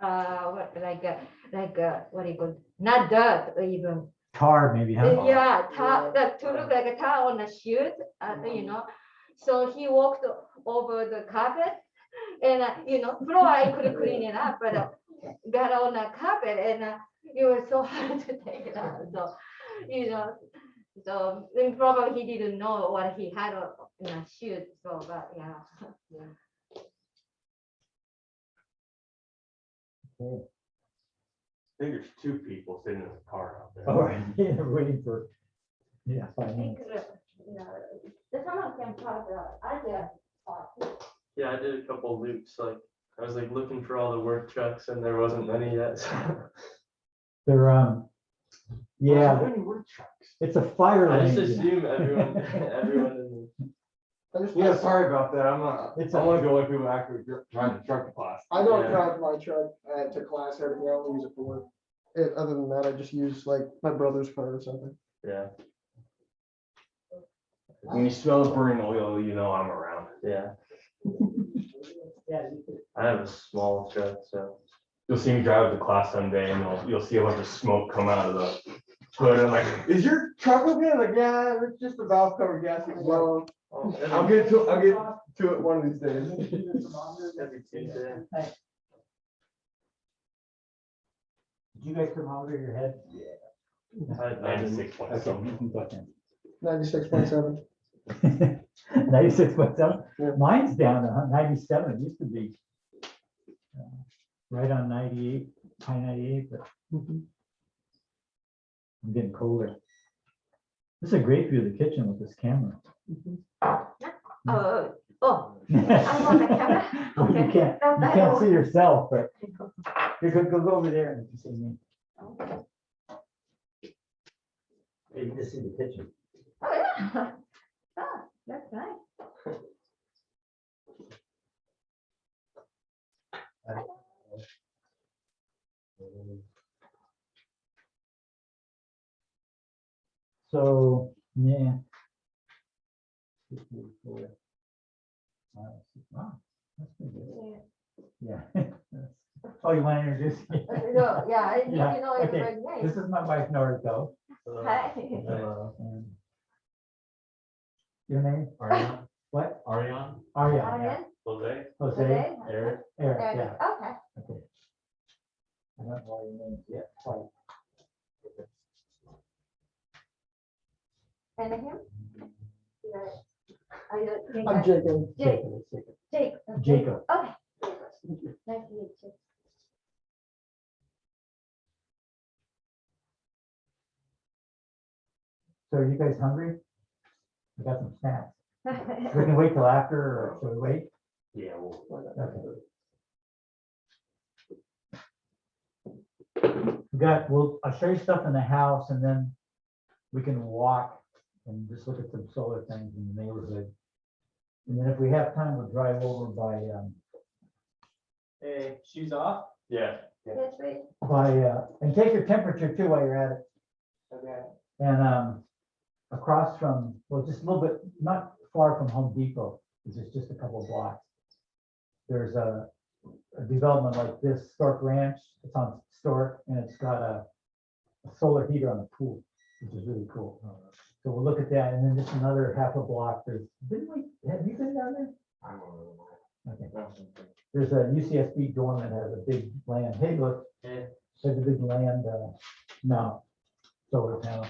what what do you call, not dirt even. Tar maybe, huh? Yeah, tar, that to look like a tar on a shoe, So he walked over the carpet and, floor I could clean it up, but got on the carpet and it was so hard to take it out. So, so then probably he didn't know what he had in a shoe. So, but yeah. Okay. I think there's 2 people sitting in the car out there. All right, yeah, waiting for, 5 I think, minutes. someone can park other spot. Yeah, I did a couple loops. Like I was like looking for all the work trucks, and there wasn't many yet. So. They're, yeah, How many work trucks? it's a fire I just lane. assume everyone in Yeah, sorry about that. I'm not. It's I a- want to go with people actually driving the truck to class. I don't Yeah. drive my truck to class, everything, I only use it for work. Other than that, I just use like my brother's car or something. Yeah. When you smell the burning oil, you know I'm around. Yeah. Yeah, I have a small truck, so you'll see me drive to class someday, and you'll see a bunch of smoke come out of the hood. I'm like, "Is your truck okay?" I'm like, "Yeah, it's just a valve cover gasket." Well, I'll get to it one of these days. Every Tuesday. Did you guys thermometer your head? 96 Okay, you can go then. 96.7. 96.7. Yeah. Mine's down to 97. It used to be right on 98, high 98, but I'm getting colder. This is a great view of the kitchen with this camera. Oh, I'm on the camera. Well, you Okay. can't see yourself, but you could go over there and you can see me. You can just see the kitchen. Oh, yeah. Ah, that's nice. So, yeah. Wow, that's pretty good. Yeah. Oh, you want to introduce me? No, yeah, Yeah, you know, it's okay. very nice. This is my wife, Noriko. Hi. And your name? Ariane. What? Ariane. Arya. Ariane? Jose. Jose. Jose? Eric. Eric, Okay. yeah. Okay. Okay. I don't know your names yet. Sorry. And him? Yeah. I'm Jacob. Jake. Jake. Jacob. Okay. Nice to meet you. So are you guys hungry? I got some snacks. We can wait till after, or should we wait? Yeah. Well, Okay. I'll show you stuff in the house and then we can walk and just look at some solar things in the neighborhood. And then if we have time, we'll drive over by, Hey, shoes off? yeah. Yes, please. and take your temperature too while you're at it. Okay. And across from, well, just a little bit, not far from Home Depot, because it's just a couple of blocks. There's a development like this, Stork Ranch. It's on Stork, and it's got a solar heater on the pool, which is really cool. So we'll look at that, and then just another half a block. Have you been down there? Okay. There's a UCSB dorm that has a big land. Hey, look, Yeah. there's a big land mount solar panel.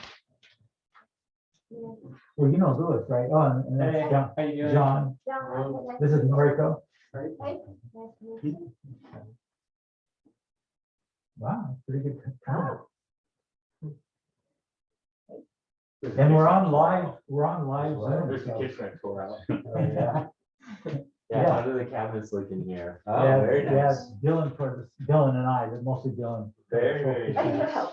Well, you know Lewis, right? Oh, and that's Hey, John. how you doing? John. John, This is Noriko. Nice to meet you. Wow, pretty good time. And we're on live Zoom. There's the so- kitchen next door. Yeah. Yeah, Yeah. how do the cabinets look in here? Oh, Yeah, very yeah, nice. Dylan and I, but mostly Dylan. Very, very I need nice. help.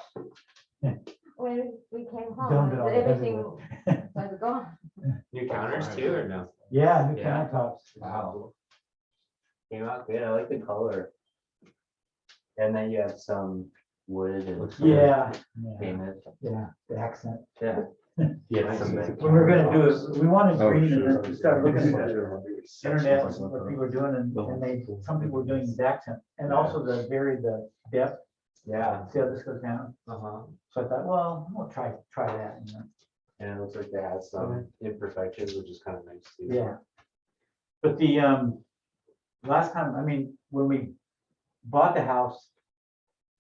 When we came Don't home, get all the everything heavy was gone. New counters too, or no? Yeah, new Yeah. countertops. Wow. Came out good. I like the color. And then you have some wood and. Yeah, yeah, Painted. yeah, the accent. Yeah. Yeah, some- When we were gonna do it, we wanted Oh, green, and sure. then we started looking at the internet, and what people were doing, and they, some people were doing exact same, and also the depth, Yeah. see how this goes down. Uh-huh. So I thought, well, we'll try that, you know. And it looks like they have some imperfections, which is kind of nice too. Yeah. But the, last time, I mean, when we bought the house,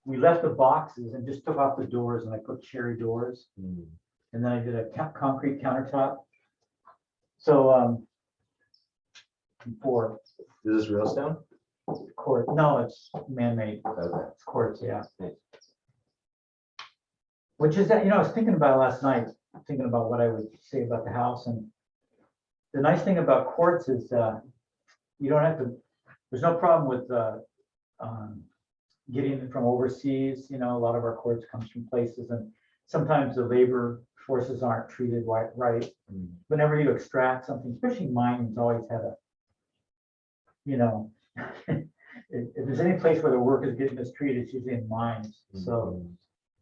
we left the boxes and just took off the doors, and I put cherry doors, Mm. and then I did a concrete countertop. So, for Is this real stone? quartz, no, it's man-made, Okay. it's quartz, yeah. Nice. Which is that, you know, I was thinking about it last night, thinking about what I would say about the house, and the nice thing about quartz is, you don't have to, there's no problem with, getting it from overseas, you know, a lot of our quartz comes from places, and sometimes the labor forces aren't treated right. Mm. Whenever you extract something, especially mining's always had a, you know, if there's any place where the work is getting mistreated, it's usually in mines. So Mm.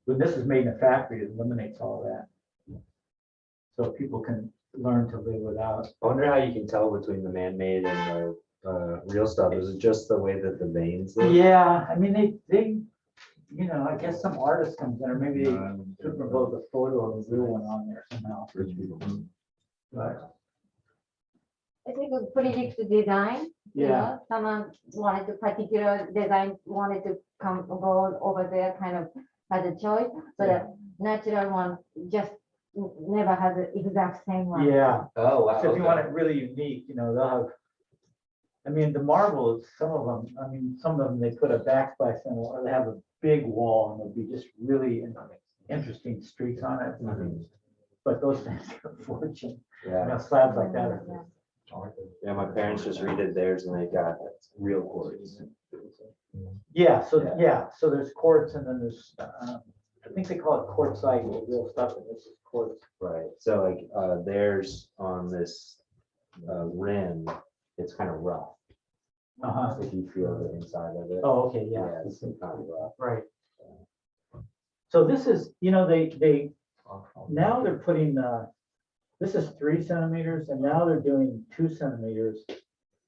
when this is made in a factory, it eliminates all of that. So people can learn to live without. I wonder how you can tell between the man-made and the real stuff. Is it just the way that the veins look? Yeah, I mean, they, you know, I guess some artist comes in, or maybe they superimpose a photo of the real one on there somehow. Rich people. But, I think it's predict design. You yeah, know, someone wanted a particular design, wanted to come go over there, kind of has a choice, but Yeah. a natural one just never has the exact same one. yeah. Oh, wow. So if you okay. want it really unique, you know, they'll have, I mean, the marbles, some of them, I mean, some of them, they put a backsplash in, or they have a big wall, and there'll be just really interesting streaks on it. Mhm. But those things are a fortune, you Yeah. know, slabs like that are. Yeah, my parents just redid theirs and they got real quartz. Yeah, so, Yeah. yeah, so there's quartz, and then there's, I think they call it quartzite, the real stuff, and this is quartz. Right, so like theirs on this rim, it's kind of rough. Uh-huh. If you feel the inside of it. Oh, okay, yeah, Yeah, it's kind of rough. right. So this is, you know, they, now they're putting, this is 3 centimeters, and now they're doing 2 centimeters,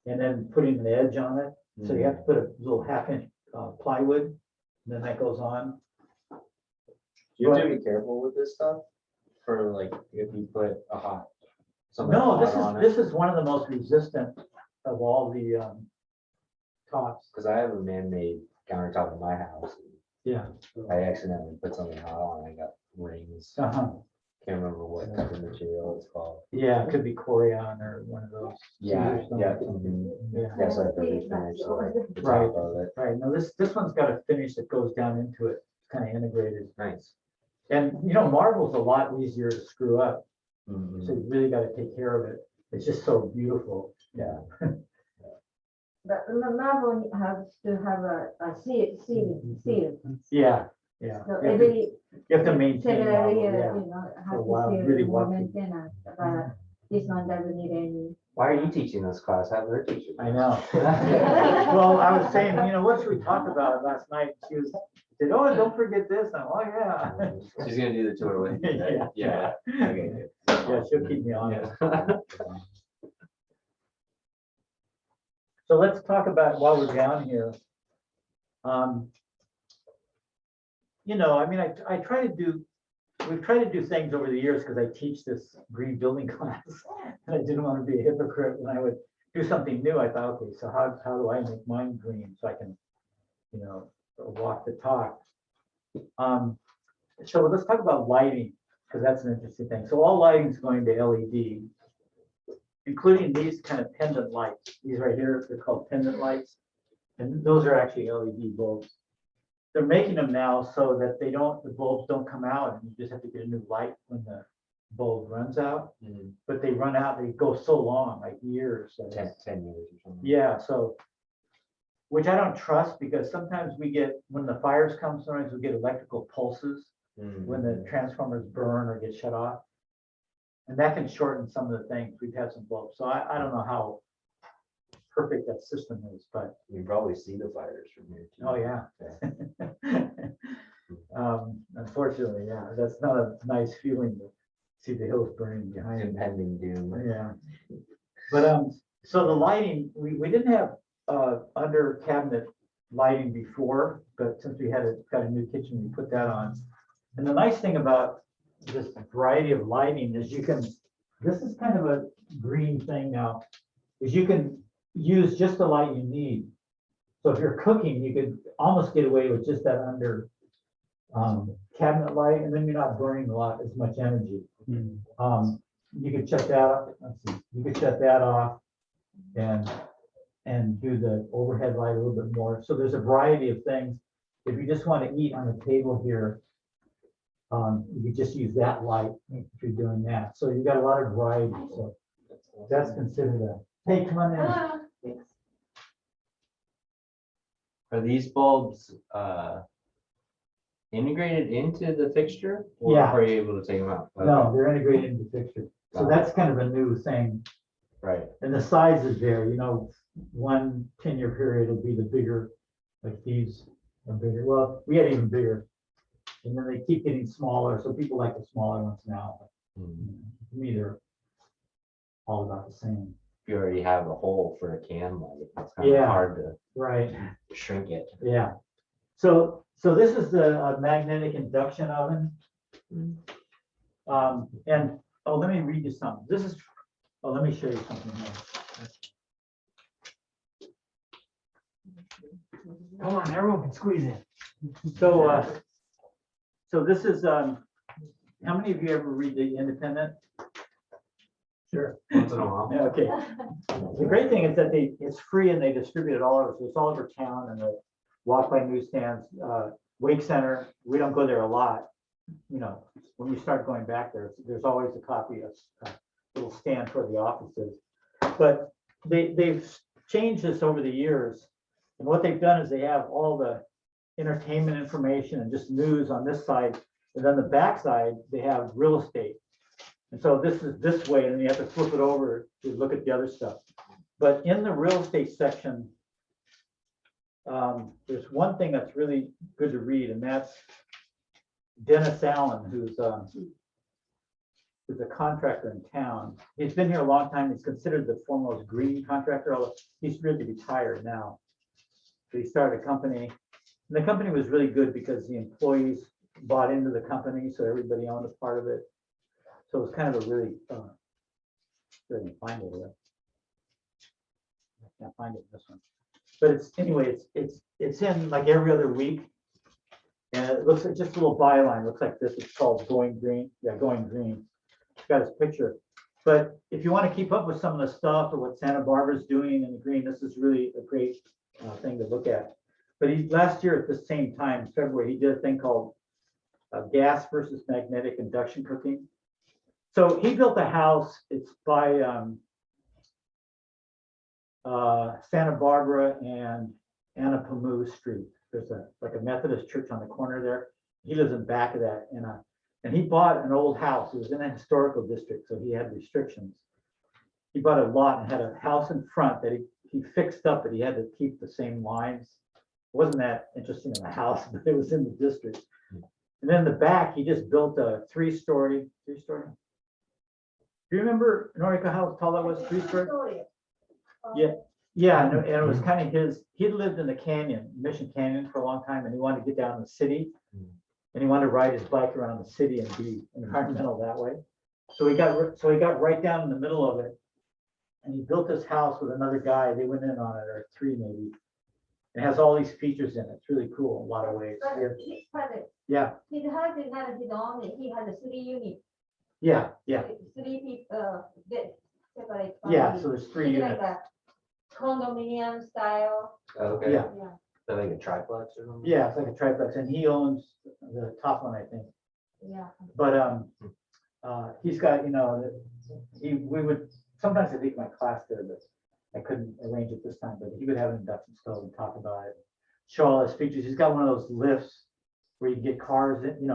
and then putting an edge on it. So you have to put a little 1/2 inch plywood, and then that goes on. You have to be careful with this stuff for like if you put a hot. something No, hot on it. this is one of the most resistant of all the tops. Cause I have a man-made countertop in my house. Yeah. I accidentally put something hot on, I got rings. Uh-huh. Can't remember what type of material it's called. Yeah, it could be Corian or one of those. Yeah, cedar yeah. stones. mhm. Yeah. That's like the refinish, so like the Right. top of it. Right, now this one's got a finish that goes down into it, kind of integrated. Nice. And, you know, marble's a lot easier to screw up, Mhm. so you really gotta take care of it. It's just so beautiful. Yeah. But the marble has to have a seal. Yeah, yeah. So You have to- every You have to maintain several marble, years, yeah. you know, For a have while, to really seal watch more it. maintenance, but this one doesn't need any. Why are you teaching this class? Have her teach it. I know. Well, I was saying, you know, what should we talk about last night? She said, oh, don't forget this. I'm, oh, yeah. She's gonna do the tour with you. Yeah. right? Yeah. Okay. good. Yeah, she'll keep me honest. Yeah. So let's talk about while we're down here. You know, I mean, I try to do, we've tried to do things over the years because I teach this green building class. And I didn't want to be a hypocrite when I would do something new. I thought, okay, so how do I make mine green so I can, you know, walk the talk? So let's talk about lighting, because that's an interesting thing. So all lighting is going to LED, including these kind of pendant lights. These right here, they're called pendant lights. And those are actually LED bulbs. They're making them now so that the bulbs don't come out, and you just have to get a new light when the bulb runs out. Mhm. But they run out, they go so long, like years. So 10 years or something. yeah, so, which I don't trust, because sometimes we get, when the fires come, sometimes we get electrical pulses Mhm. when the transformers burn or get shut off. And that can shorten some of the things. We've had some bulbs. So I don't know how perfect that system is, but, You can probably see the fires from here. too. oh, yeah. Unfortunately, yeah, that's not a nice feeling to see the hills burning behind him. Impending doom. Yeah. But, so the lighting, we didn't have, under cabinet lighting before, but since we got a new kitchen, we put that on. And the nice thing about this variety of lighting is this is kind of a green thing now, is you can use just the light you need. So if you're cooking, you could almost get away with just that under cabinet light, and then you're not burning as much energy. You could shut that off. Let's see, you could shut that off and do the overhead light a little bit more. So there's a variety of things. If you just want to eat on the table here, you could just use that light if you're doing that. So you've got a lot of variety. So that's considered hey, come on in. Ah, thanks. Are these bulbs integrated into the fixture? Or Yeah. are you able to take them out? No, they're integrated into the fixture. So that's kind of a new thing. Right. And the size is there, one 10-year period will be the bigger, like these are bigger. Well, we had even bigger. And then they keep getting smaller, so people like the smaller ones now. To me, they're all about the same. You already have a hole for a can light. It's kind of Yeah. hard to Right, shrink it. yeah. So this is the magnetic induction oven. And, let me read you something. Let me show you something here. Come on, everyone can squeeze in. So this is, how many of you ever read The Independent? Sure. Once in a while. Yeah, okay. The great thing is that it's free and they distribute it all over. So it's all over town and the walk-by newsstands, Wake Center. We don't go there a lot. When we start going back there, there's always a copy of a little stand for the offices. But they've changed this over the years. And what they've done is they have all the entertainment information and just news on this side. And then the back side, they have real estate. And so this is this way, and you have to flip it over to look at the other stuff. But in the real estate section, there's one thing that's really good to read, and that's Dennis Allen, who's a contractor in town. He's been here a long time. He's considered the foremost green contractor, although he's really retired now. So he started a company, and the company was really good because the employees bought into the company, so everybody owned a part of it. So it was kind of a really, couldn't find it here. I can't find it in this one. But it's in like every other week. And it looks like just a little byline, looks like this. It's called Going Green. Yeah, Going Green. It's got his picture. But if you want to keep up with some of the stuff or what Santa Barbara's doing in the green, this is really a great thing to look at. But last year at the same time, February, he did a thing called gas versus magnetic induction cooking. So he built a house. It's by Santa Barbara and Anapamu Street. There's like a Methodist church on the corner there. He lives in the back of that, and he bought an old house. It was in a historical district, so he had restrictions. He bought a lot and had a house in front that he fixed up, but he had to keep the same lines. It wasn't that interesting in the house, but it was in the district. And then in the back, he just built a three-story. Do you remember, Norika, how tall that was? Three-story? Yeah, and it was kind of his. He'd lived in the canyon, Mission Canyon, for a long time, and he wanted to get down to the city, and he wanted to ride his bike around the city and be environmental that way. So he got right down in the middle of it, and he built this house with another guy. They went in on it, or three maybe. It has all these features in it. It's really cool in a lot of ways. But his father, Yeah, his house is not his own. He has a 3 units. yeah. 3 people, separate. Yeah, families. so there's 3 It's units. like a condominium style. Okay. Yeah. Yeah. So like a triplex or something? Yeah, it's like a triplex, and he owns the top one, I think. Yeah. But he's got, we would sometimes I take my class there, but I couldn't arrange it this time. But he would have an induction stove and talk about it, show all his features. He's got one of those lifts where you get cars in,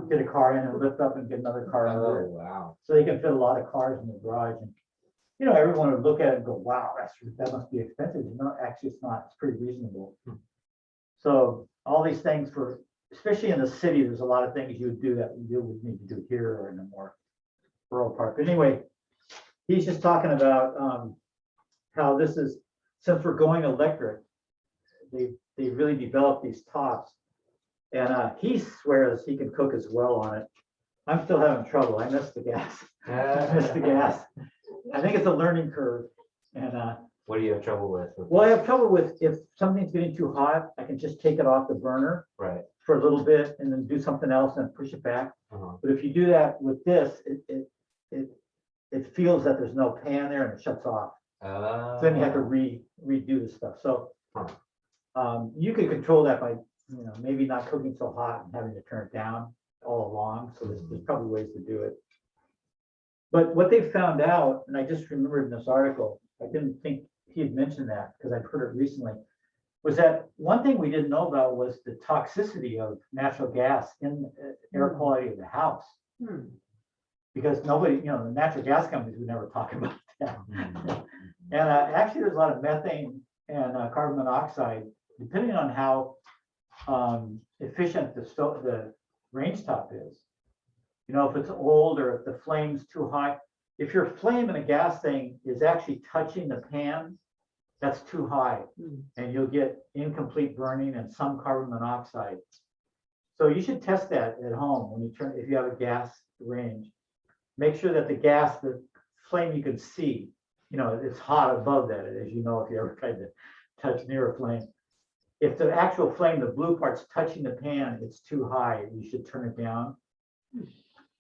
get a car in and lift up and get another car under Oh, it. wow. So they can fit a lot of cars in the garage. And everyone would look at it and go, "Wow, that must be expensive." Actually, it's not. It's pretty reasonable. So all these things especially in the city, there's a lot of things you would do that you would need to do here or in a more Borough Park. But anyway, he's just talking about how this is, since we're going electric, they really developed these tops. And he swears he can cook as well on it. I'm still having trouble. I missed the gas. I missed the gas. I think it's a learning curve. And What do you have trouble with? well, I have trouble with if something's getting too hot, I can just take it off the burner Right. for a little bit and then do something else and push it back. Uh-huh. But if you do that with this, it feels that there's no pan there and it shuts off. So then you have to redo the stuff. So you can control that by, maybe not cooking so hot and having to turn it down all along. So there's probably ways to do it. But what they found out, and I just remembered in this article, I didn't think he had mentioned that because I've heard it recently, was that one thing we didn't know about was the toxicity of natural gas in the air quality of the house. Because nobody, the natural gas companies would never talk about that. And actually, there's a lot of methane and carbon monoxide, depending on how efficient the range top is. If it's old or if the flame's too high. If your flame in a gas thing is actually touching the pan, that's too high, and you'll get incomplete burning and some carbon monoxide. So you should test that at home when if you have a gas range. Make sure that the flame you can see, it's hot above that, as you know, if you ever tried to touch near a flame. If the actual flame, the blue part's touching the pan, it's too high, you should turn it down.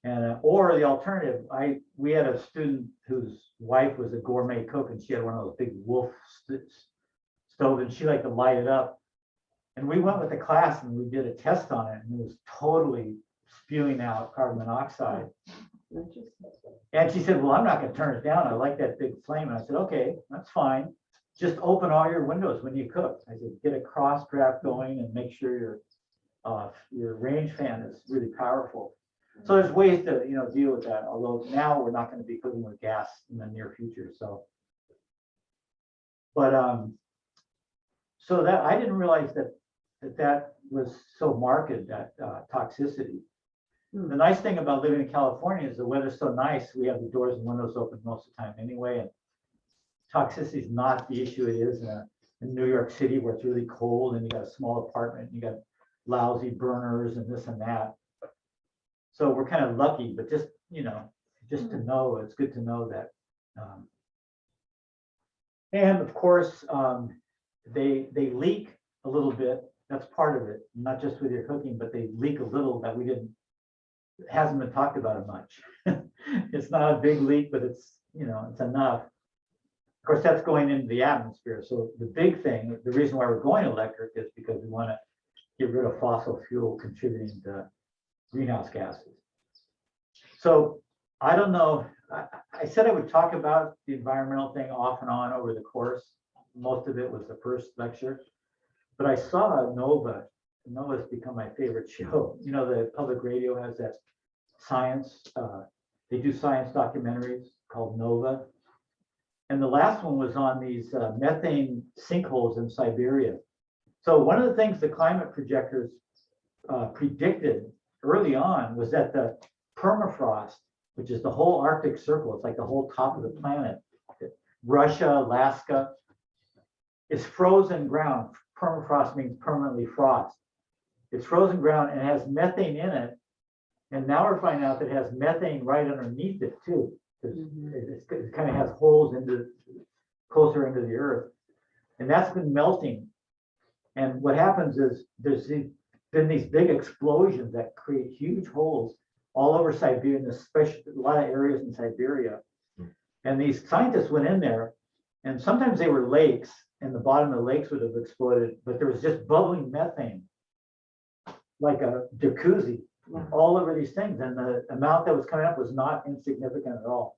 And or the alternative, we had a student whose wife was a gourmet cook, and she had one of those big Wolf stoves, and she liked to light it up. And we went with the class and we did a test on it, and it was totally spewing out carbon monoxide. And she said, well, I'm not going to turn it down. I like that big flame. And I said, okay, that's fine. Just open all your windows when you cook. I said, get a cross draft going and make sure your range fan is really powerful. So there's ways to deal with that. Although now we're not going to be cooking with gas in the near future. So, but so that I didn't realize that was so marked, that toxicity. The nice thing about living in California is the weather's so nice. We have the doors and windows open most of the time anyway, and toxicity is not the issue it is in New York City, where it's really cold and you got a small apartment, and you got lousy burners and this and that. So we're kind of lucky, but just to know, it's good to know that. And of course, they leak a little bit. That's part of it, not just with your cooking, but they leak a little that hasn't been talked about it much. It's not a big leak, but it's enough. Of course, that's going into the atmosphere. So the big thing, the reason why we're going electric is because we want to get rid of fossil fuel contributing to greenhouse gases. So I don't know. I said I would talk about the environmental thing off and on over the course. Most of it was the first lecture, but I saw Nova. Nova's become my favorite show. The public radio has that science. They do science documentaries called Nova. And the last one was on these methane sinkholes in Siberia. So one of the things the climate projectors predicted early on was that the permafrost, which is the whole Arctic Circle, it's like the whole top of the planet, Russia, Alaska, is frozen ground. Permafrost means permanently frost. It's frozen ground and it has methane in it. And now we're finding out that it has methane right underneath it too. It kind of has holes closer into the earth. And that's been melting. And what happens is there's been these big explosions that create huge holes all over Siberia, and especially a lot of areas in Siberia. And these scientists went in there, and sometimes they were lakes, and the bottom of the lakes would have exploded, but there was just bubbling methane, like a jacuzzi, all over these things. And the amount that was coming up was not insignificant at all.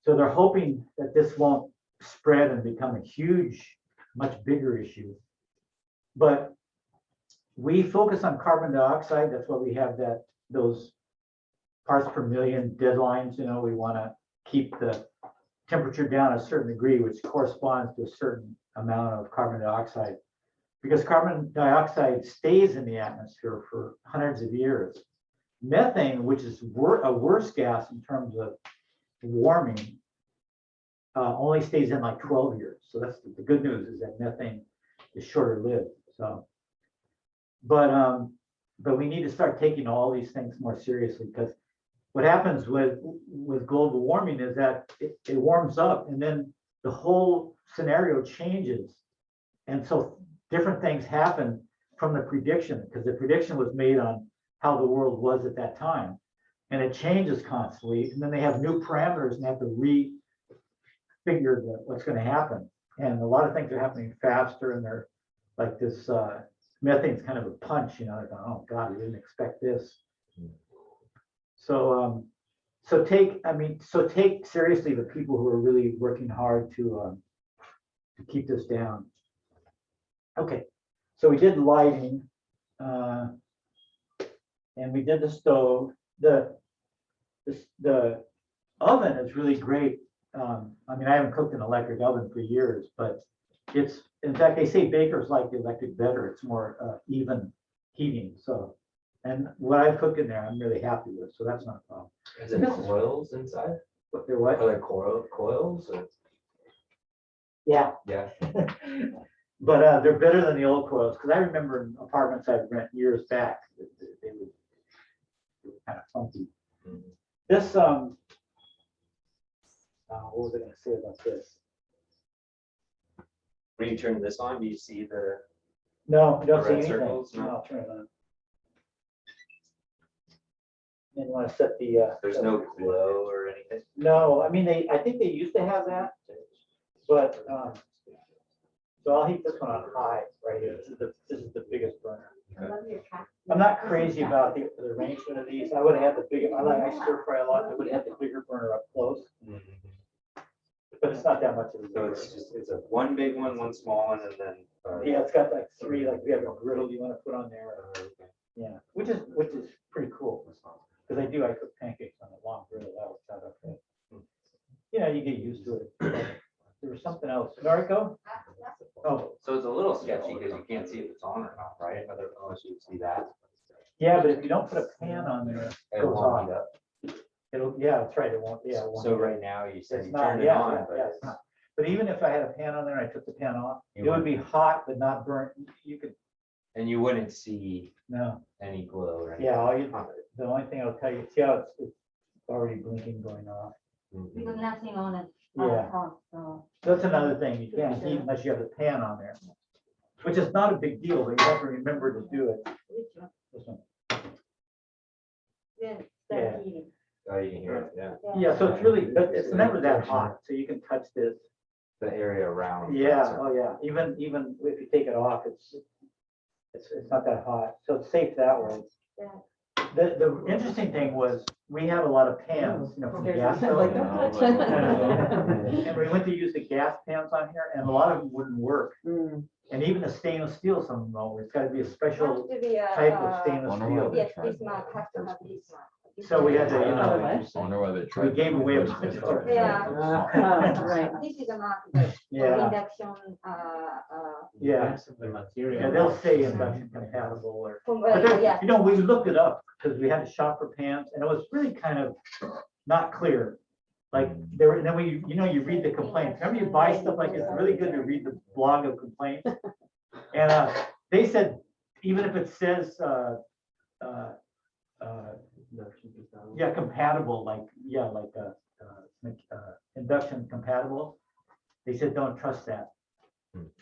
So they're hoping that this won't spread and become a huge, much bigger issue. But we focus on carbon dioxide. That's why we have those parts per million deadlines. We want to keep the temperature down a certain degree, which corresponds to a certain amount of carbon dioxide, because carbon dioxide stays in the atmosphere for hundreds of years. Methane, which is a worse gas in terms of warming, only stays in like 12 years. So that's the good news, is that methane is shorter lived. So, but we need to start taking all these things more seriously, because what happens with global warming is that it warms up, and then the whole scenario changes. And so different things happen from the prediction, because the prediction was made on how the world was at that time. And it changes constantly. And then they have new parameters and have to refigure what's going to happen. And a lot of things are happening faster, and they're like this methane's kind of a punch, like, oh God, we didn't expect this. So take seriously the people who are really working hard to keep this down. Okay, so we did lighting, and we did the stove. The oven is really great. I mean, I haven't cooked in an electric oven for years, but it's, in fact, they say bakers like the electric better. It's more even heating. So, and what I've cooked in there, I'm really happy with. So that's not a problem. Is it coils inside? But they're what? Are there coils? Or? Yeah. Yeah. But they're better than the old coils, because I remember in apartments I'd rent years back, they were kind of funky. Mhm. This, what was I going to say about this? When you turn this on, do you see the? No, you don't The see red anything. circles, no? No, I'll turn it on. And you want to set the. There's no glow or anything. No, I mean, I think they used to have that, but, so I'll heat this one on high right here. This is the biggest burner. I'm not crazy about the arrangement of these. I would have had the bigger, I stir fry a lot. I would have had the bigger burner up close, but it's not that much of a. So it's a one big one, one small one, and then. Yeah, it's got like three, like we have a griddle you want to put on there. Yeah, which is pretty cool. Because I cook pancakes on a long griddle. That was kind of okay. You get used to it. There was something else. Noriko? Oh, So it's a little sketchy because you can't see if it's on or not, right? Unless you see that. yeah, but if you don't put a pan on there, It goes won't on. heat up. Yeah, that's right. It won't, yeah. it won't. So right now you said It's you not, turned it yeah, on, yeah, but yeah, it's it's not. But even if I had a pan on there and I took the pan off, You it would be hot but not burnt. You could, and you wouldn't see no, any glow or anything. yeah, the only thing I'll tell you, see how it's already blinking going off. Mhm. Because nothing on it. Yeah. So. That's another thing, you can't heat unless you have the pan on there, which is not a big deal, but you have to remember to do it. Which one? This one. Then Yeah. start eating. Oh, you can hear it, yeah. Yeah, so it's really, but it's never that hot, so you can touch this. The area around. Yeah, oh yeah, even if you take it off, it's not that hot, so it's safe that way. Yeah. The interesting thing was, we had a lot of pans, from the gas stove. Like And we went to use the gas pans on here, and a lot of them wouldn't work. And even the stainless steel, some of them don't work. It's gotta be a special Has to be a, type of stainless steel. yes, this mark has to have this mark. So we had to, I wonder why they tried. we gave away a to bunch make of it Yeah. small. This is a mark for yeah, induction, yeah, The material. and they'll say induction compatible or. from, But there, yeah. we looked it up because we had to shop for pans, and it was really kind of not clear. Like there, and then you read the complaints. Remember, you buy stuff like it's really good to read the blog of complaints. And they said even if it says yeah, compatible, induction compatible, they said don't trust that.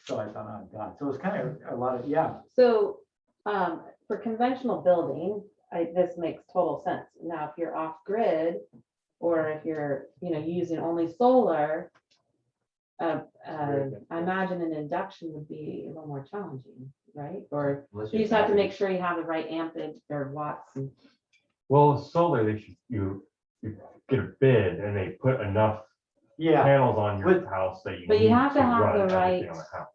So I thought, oh God, so it was kind of a lot of, yeah. So, for conventional building, this makes total sense. Now, if you're off grid, or if you're, using only solar, I imagine an induction would be a little more challenging, right? Or you just have to make sure you have the right ampage or watts. Well, solar, you get a bid and they put enough Yeah, panels on your With- house that you. But you need have to have run the everything right- on the house.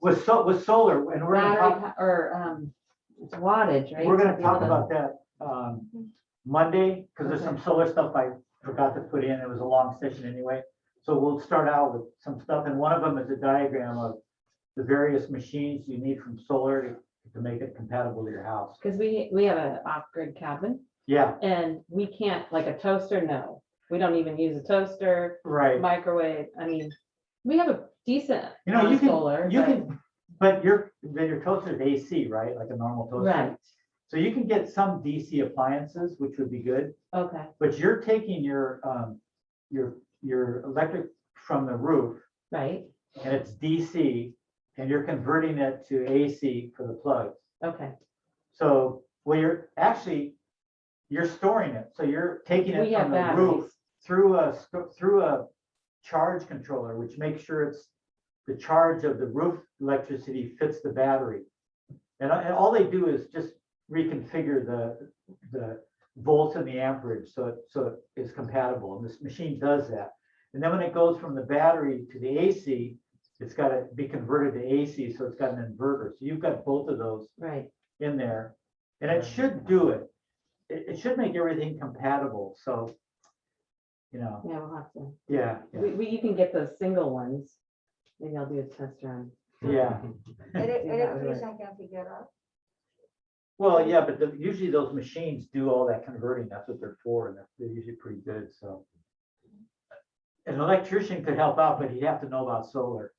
with solar, and we're gonna Battery talk, or it's wattage, right? we're gonna To be able talk to- about that Monday, because there's some solar stuff I forgot to put in. It was a long session anyway. So we'll start out with some stuff, and one of them is a diagram of the various machines you need from solar to make it compatible to your house. Because we have an off-grid cabin. Yeah, And we can't, like a toaster, no, we don't even use a toaster, right. microwave, I mean, we have a decent You know, amount you of solar. can, you but- can, but your toaster is AC, right? Like a normal toaster. Right, So you can get some DC appliances, which would be good, okay, but you're taking your electric from the roof right, and it's DC and you're converting it to AC for the plugs. okay. So, well, you're storing it. So you're taking it We have from the roof batteries. through a charge controller, which makes sure it's the charge of the roof electricity fits the battery. And all they do is just reconfigure the volts and the amperage so it is compatible. And this machine does that. And then when it goes from the battery to the AC, it's got to be converted to AC, so it's got an inverter. So you've got both of those Right, in there, and it should do it. It should make everything compatible. So, yeah, we'll have to, yeah, you can get those single ones, maybe I'll do a test run. yeah. Electrician can figure out. Well, yeah, but usually those machines do all that converting. That's what they're for, and they're usually pretty good. So, an electrician could help out, but he'd have to know about solar.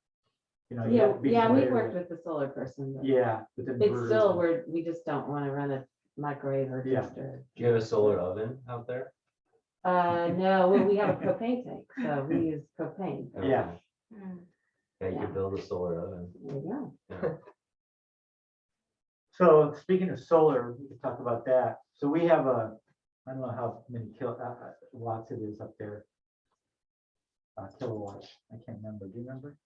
You know, you have to be Yeah, we familiar worked with- with the solar person, but Yeah, with it's inverters still, and- we just don't want to run a microwave or Yeah. toaster. Do you have a solar oven out there? No, well, we have a propane tank, so we use propane. Yeah. Mm. Yeah, you Yeah. could build a solar oven. There you go. So speaking of solar, we can talk about that. So we have I don't know how many watts it is up there. Kilowatts, I can't remember. Do you remember?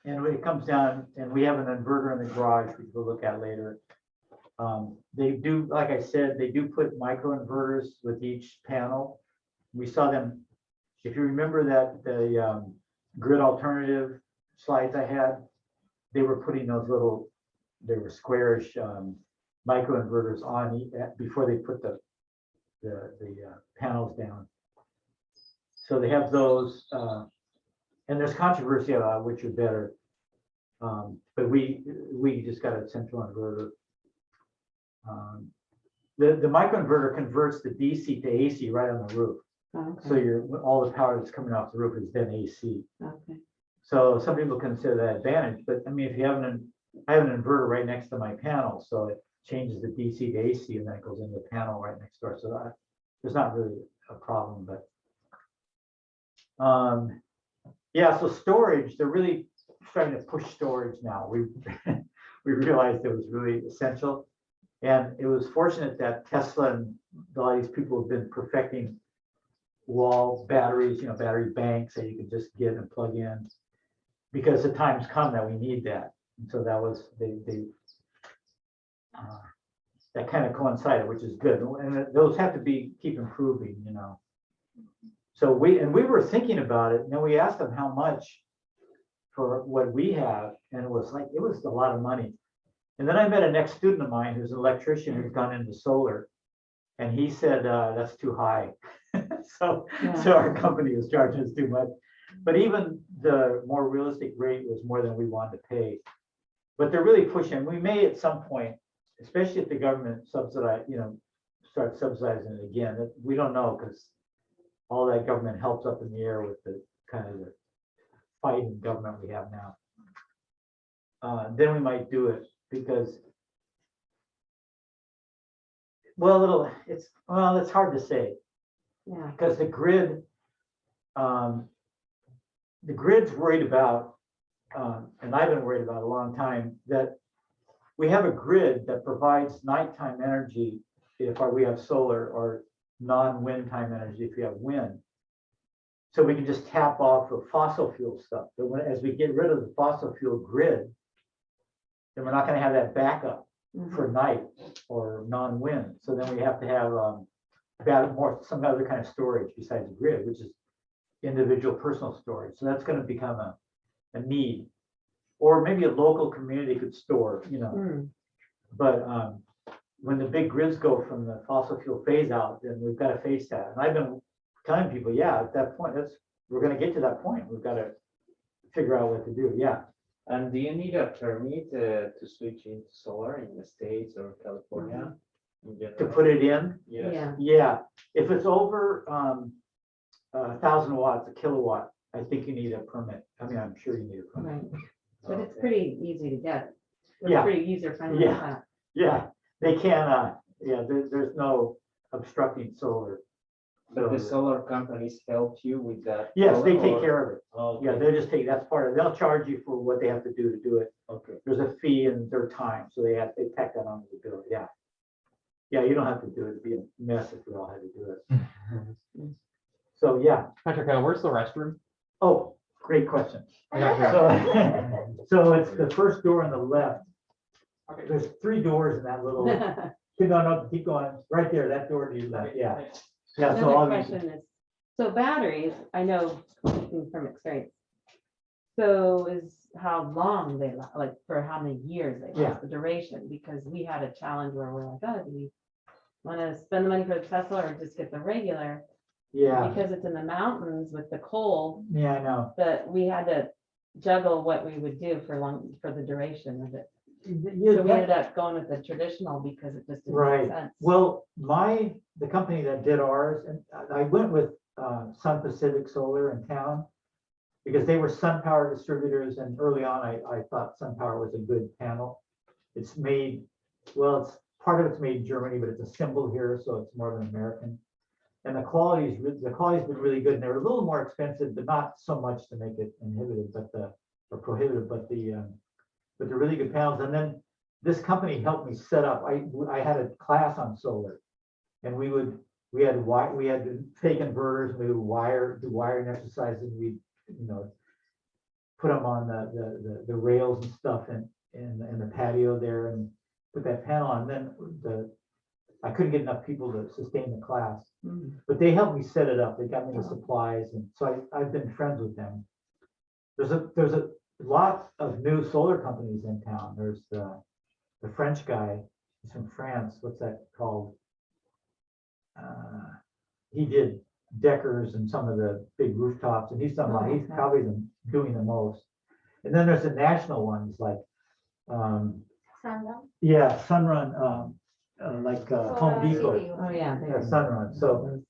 And when it comes down, and we have an inverter in the garage, we can go look at later. They do, like I said, they do put micro inverters with each panel. We saw them, if you remember that the grid alternative slides I had, they were putting those little, they were squarish micro inverters on before they put the panels down. So they have those, and there's controversy about which are better. But we just got a central inverter. The microinverter converts the DC to AC right on the roof. Oh, So okay, all the power that's coming off the roof is then AC. okay, So some people consider that advantage, but I mean, if you have I have an inverter right next to my panel, so it changes the DC to AC and then it goes into the panel right next door. So there's not really a problem, but yeah, so storage, they're really starting to push storage now. We realized it was really essential. And it was fortunate that Tesla and a lot of these people have been perfecting wall batteries, battery banks that you can just get and plug in. Because the time's come that we need that. And so that was, that kind of coincided, which is good. And those have to keep improving, So we were thinking about it, and then we asked them how much for what we have, and it was a lot of money. And then I met a next student of mine who's an electrician who's gone into solar, and he said, that's too high. So our company was charging us too much. But even the more realistic rate was more than we wanted to pay. But they're really pushing. We may at some point, especially if the government start subsidizing it again. We don't know, because all that government helps up in the air with the kind of the fighting government we have now. Then we might do it, because it's hard to say, yeah, because the grid's worried about, and I've been worried about a long time, that we have a grid that provides nighttime energy if we have solar, or non-wind time energy if we have wind. So we can just tap off of fossil fuel stuff. But as we get rid of the fossil fuel grid, then we're not going to have that backup for night or non-wind. So then we have to have some other kind of storage besides the grid, which is individual personal storage. So that's going to become a need. Or maybe a local community could store, But when the big grids go from the fossil fuel phase out, then we've got to face that. And I've been telling people, yeah, at that point, we're going to get to that point. We've got to figure out what to do. Yeah. And do you need a permit to switch into solar in the States or California? in To general? put it in, Yes. Yeah, yeah, if it's over 1,000 watts, a kilowatt, I think you need a permit. I mean, I'm sure you need a permit. right. But it's Okay. pretty easy to get. It's Yeah. pretty user friendly. Yeah. Yeah, they can, there's no obstructing solar. But the So, solar companies help you with that? yes, they or- take care of it. Okay. Yeah, they just take, that's part of, they'll charge you for what they have to do it. Okay. There's a fee and their time, so they tack that onto the bill, yeah. Yeah, you don't have to do it, it'd be a mess if we all had to do it. So, yeah, Patrick, where's the restroom? oh, great question. I got here. So it's the first door on the left. Okay, there's 3 doors in that little, no, keep going, right there, that door to your left, yeah. Yeah, so Another obviously, question is, so batteries, I know from experience. So is how long they last, like for how many years they Yeah. last, the duration, because we had a challenge where we're like, oh, do we want to spend the money for the Tesla or just get the regular? yeah, Because it's in the mountains with the cold, yeah, I know. that we had to juggle what we would do for the duration of it. Yeah, So we that- ended up going with the traditional because it just didn't Right. make sense. Well, the company that did ours, and I went with Sun Pacific Solar in town because they were SunPower distributors, and early on, I thought SunPower was a good panel. It's made, well, it's part of it's made in Germany, but it's assembled here, so it's more than American. And the quality's been really good, and they're a little more expensive, but not so much to make it inhibitive, or prohibitive, but they're really good panels. And then this company helped me set up, I had a class on solar. And we had to take inverters, we would do wiring exercises, and we, put them on the rails and stuff in the patio there and put that panel on. Then I couldn't get enough people to sustain the class, Mm. but they helped me set it up. They got me the supplies, and so I've been friends with them. There's a lot of new solar companies in town. There's the French guy, he's from France, what's that called? He did Deckers and some of the big rooftops, and he's okay. probably doing the most. And then there's the national ones like, Sundown. yeah, Sunrun, like Home Depot. City. Oh, yeah. Yeah, Sunrun. So,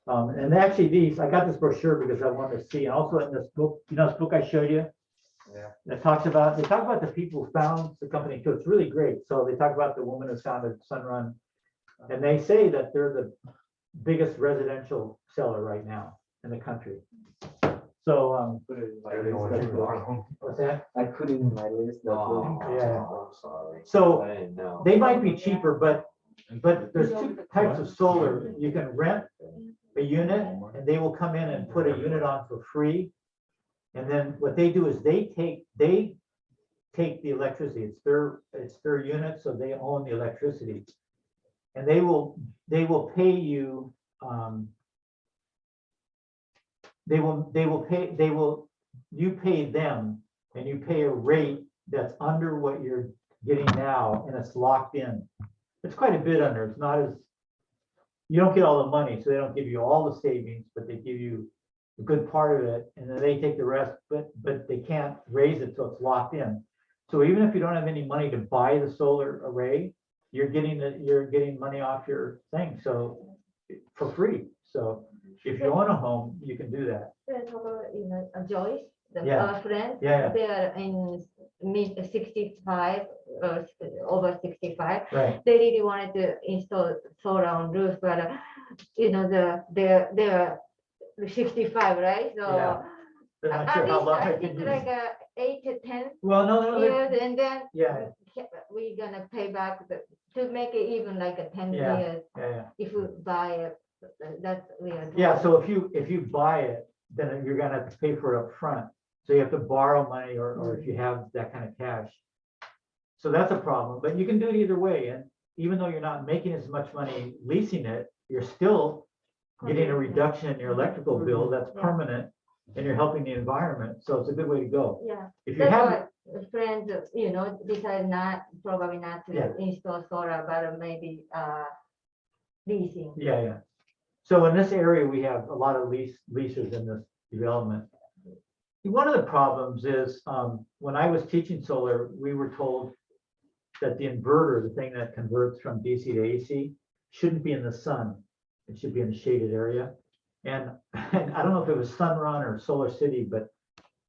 and actually I got this brochure because I wanted to see, and also in this book, this book I showed you? Yeah. They talk about the people who found the company too. It's really great. So they talk about the woman who founded Sunrun, and they say that they're the biggest residential seller right now in the country. So, Put it in my I don't know what list. you're doing. what's that? I put it in my list. that Oh, book. Yeah. I'm sorry. So I didn't know. they might be cheaper, but there's 2 types of solar. You can rent a unit, and they will come in and put a unit on for free. And then what they do is they take the electricity. It's their unit, so they own the electricity. And they will pay you, you pay them, and you pay a rate that's under what you're getting now, and it's locked in. It's quite a bit under. It's not as, you don't get all the money, so they don't give you all the savings, but they give you a good part of it, and then they take the rest, but they can't raise it till it's locked in. So even if you don't have any money to buy the solar array, you're getting money off your thing, so for free. So if you own a home, you can do that. Joyce, Yeah. our friend, Yeah, they are in mid 65, over 65. right. They really wanted to install solar on roof, but they're 65, right? So Yeah. They're not at sure how least long I they think can like use. 8 to 10 Well, no, years, and then yeah, we're gonna pay back to make it even like a 10 Yeah. years yeah. if we buy it. That's we are. Yeah, so if you buy it, then you're gonna have to pay for it up front. So you have to borrow money, or if you have that kind of cash. So that's a problem, but you can do it either way. And even though you're not making as much money leasing it, you're still getting a reduction in your electrical bill that's Yeah. permanent, and you're helping the environment. So it's a good way to go. Yeah, If you that's have, why friends, decide probably not to Yeah. install solar, but maybe leasing. yeah. So in this area, we have a lot of leases in this development. one of the problems is, when I was teaching solar, we were told that the inverter, the thing that converts from DC to AC, shouldn't be in the sun. It should be in a shaded area. And I don't know if it was Sunrun or Solar City, but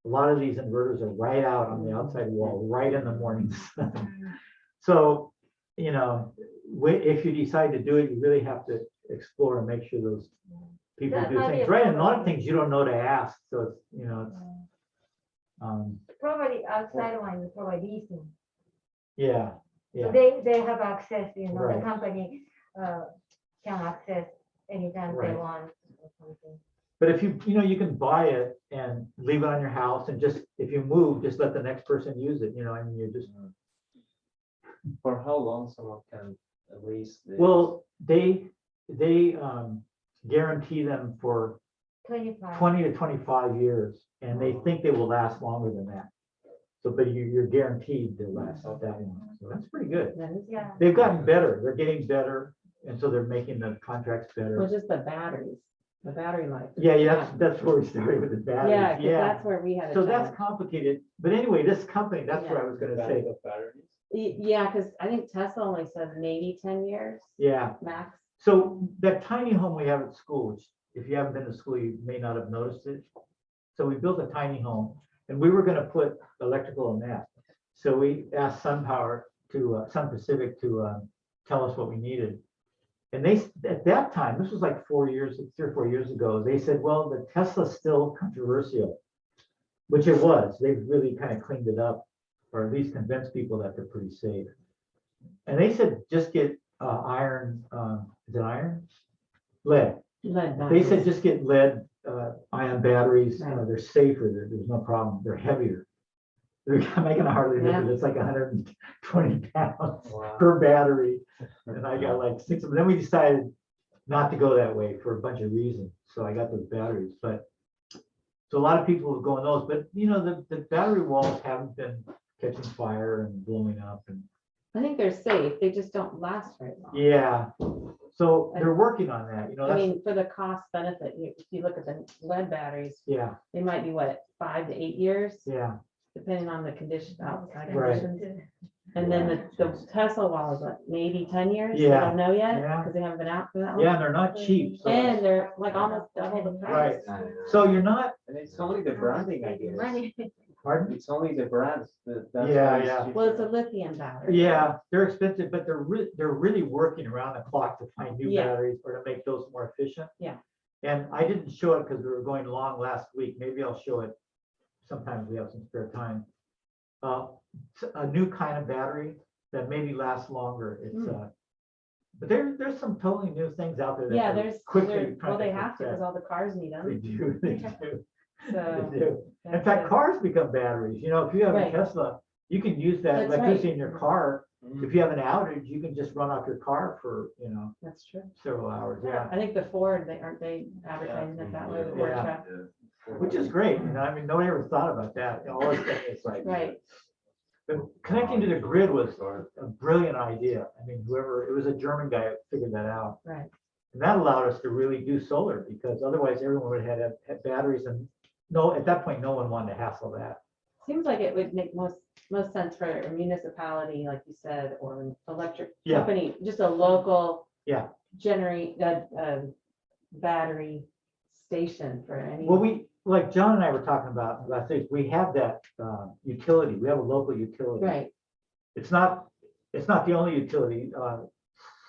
a lot of these inverters are right out on the outside wall, right in the morning sun. So, you know, if you decide to do it, you really have to explore and make sure those people That do might be things a right. And a lot of problem. things you don't know to ask, so it's, you know, it's, Probably outside one, is probably leasing. yeah, So yeah, they have access, you know, the Right. company can access anytime they Right. want or something. but if you know, you can buy it and leave it on your house and just, if you move, just let the next person use it, you know, I mean, you're just, For how long someone can lease this? well, they guarantee them for 25. 20 to 25 years, and they think they will last longer than that. So, but you're guaranteed to last that long, so that's pretty good. That is, Yeah. They've gotten better, they're getting better, and so they're making the contracts well, better. just the batteries, the battery life. Yeah, that's where we started with the batteries, Yeah, because that's where we had a So that's challenge. complicated, but anyway, this company, that's what I was gonna say, Batteries? Yeah, because I think Tesla only says maybe 10 years yeah. max. So that tiny home we have at school, which if you haven't been to school, you may not have noticed it. So we built a tiny home and we were gonna put electrical in that. So we asked SunPower to, Sun Pacific to tell us what we needed. And they, at that time, this was like 3 or 4 years ago, they said, well, the Tesla's still controversial, which it was. They've really kind of cleaned it up, or at least convinced people that they're pretty safe. And they said, just get iron, is it iron? Lead. Lead They said batteries. just get lead ion batteries. Right. They're safer. There's no problem. They're heavier. They're making a hardly live. It's like 120 pounds Wow. per battery. And I got like 6 of them. Then we decided not to go that way for a bunch of reasons. So I got those batteries. But so a lot of people are going those. But you know, the battery walls haven't been catching fire and blowing up. And I think they're safe, they just don't last very long. yeah, so they're working on that. You know, I that's, mean, for the cost benefit, if you look at the lead batteries, yeah, they might be what, 5 to 8 years, yeah. depending on the condition, outside Right. conditions. And then the Tesla wall is what, maybe 10 years? They Yeah. don't know yet, Yeah. because they haven't been out for that long. Yeah, and they're not cheap. So, And they're like almost double the price. right. So you're not, And it's only the branding, I guess. Money. pardon? It's only the brands. That's Yeah, why it's yeah. cheaper. Well, it's a lithium battery. Yeah, they're expensive, but they're really working around the clock to find new Yeah. batteries or to make those more efficient. Yeah. And I didn't show it because we were going long last week. Maybe I'll show it. Sometimes we have some spare time. A new kind of battery that maybe lasts longer. It's but there's some totally new things out there. That Yeah, they're there's, quickly well, trying they to have to, because perfect. all the cars need They them. do, they do, So. they do. In that's fact, a- cars become batteries. You know, if you have a Right. Tesla, you can use that That's right. electricity in your car. Mm. If you have an outage, you can just run off your car for, you know, That's true. several hours. Yeah, I think the Ford, aren't they advertising it that way, the Ford Yeah. truck? which is great. You know, I mean, nobody ever thought about that. You know, all this thing is like. Right. But connecting to the grid was a brilliant idea. I mean, it was a German guy who figured that out. Right. And that allowed us to really do solar because otherwise everyone would have had batteries and no, at that point, no one wanted to hassle that. Seems like it would make most sense for a municipality, like you said, or an electric Yeah. company, just a local. Yeah. Generate battery station for any. Well, like John and I were talking about last week, we have that utility. We have a local utility. Right, It's not the only utility.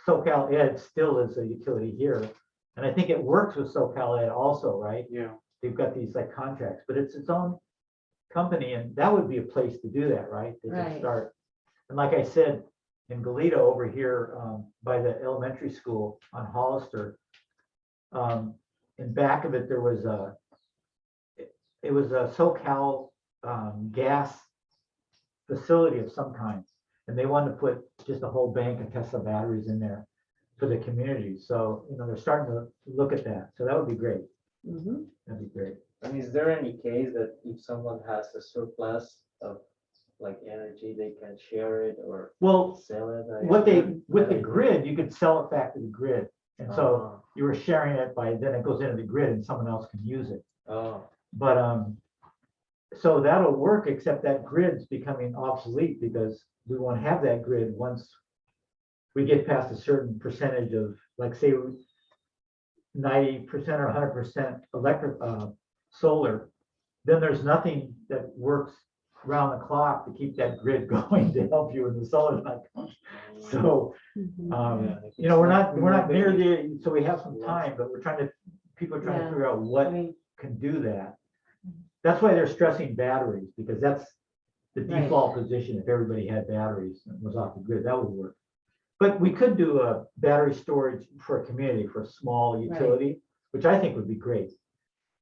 SoCal Ed still is a utility here. And I think it works with SoCal Ed also, right? Yeah. They've got these like contracts, but it's its own company and that would be a place to do that, right? To just Right. start. And like I said, in Goleta over here by the elementary school on Hollister, in back of it, there was it was a SoCal gas facility of some kind. And they wanted to put just a whole bank of Tesla batteries in there for the community. So, you know, they're starting to look at that. So that would be great. mhm. That'd be great. And is there any case that if someone has a surplus of like energy, they can share it or Well, sell it? with the grid, you could sell it back to the grid. And so Oh, you were sharing it then it goes into the grid and someone else can use it. oh, But so that'll work, except that grid's becoming obsolete because we won't have that grid once we get past a certain percentage of, like, say, 90% or 100% electric, solar, then there's nothing that works round the clock to keep that grid going to help you when the solar's not going. So, you know, we're not near the, so we have some time, but people are trying to Yeah. figure out I what mean, can do that. That's why they're stressing batteries, because that's the Right. default position. If everybody had batteries and was off the grid, that would work. But we could do a battery storage for a community, for a small utility, which I think would be great.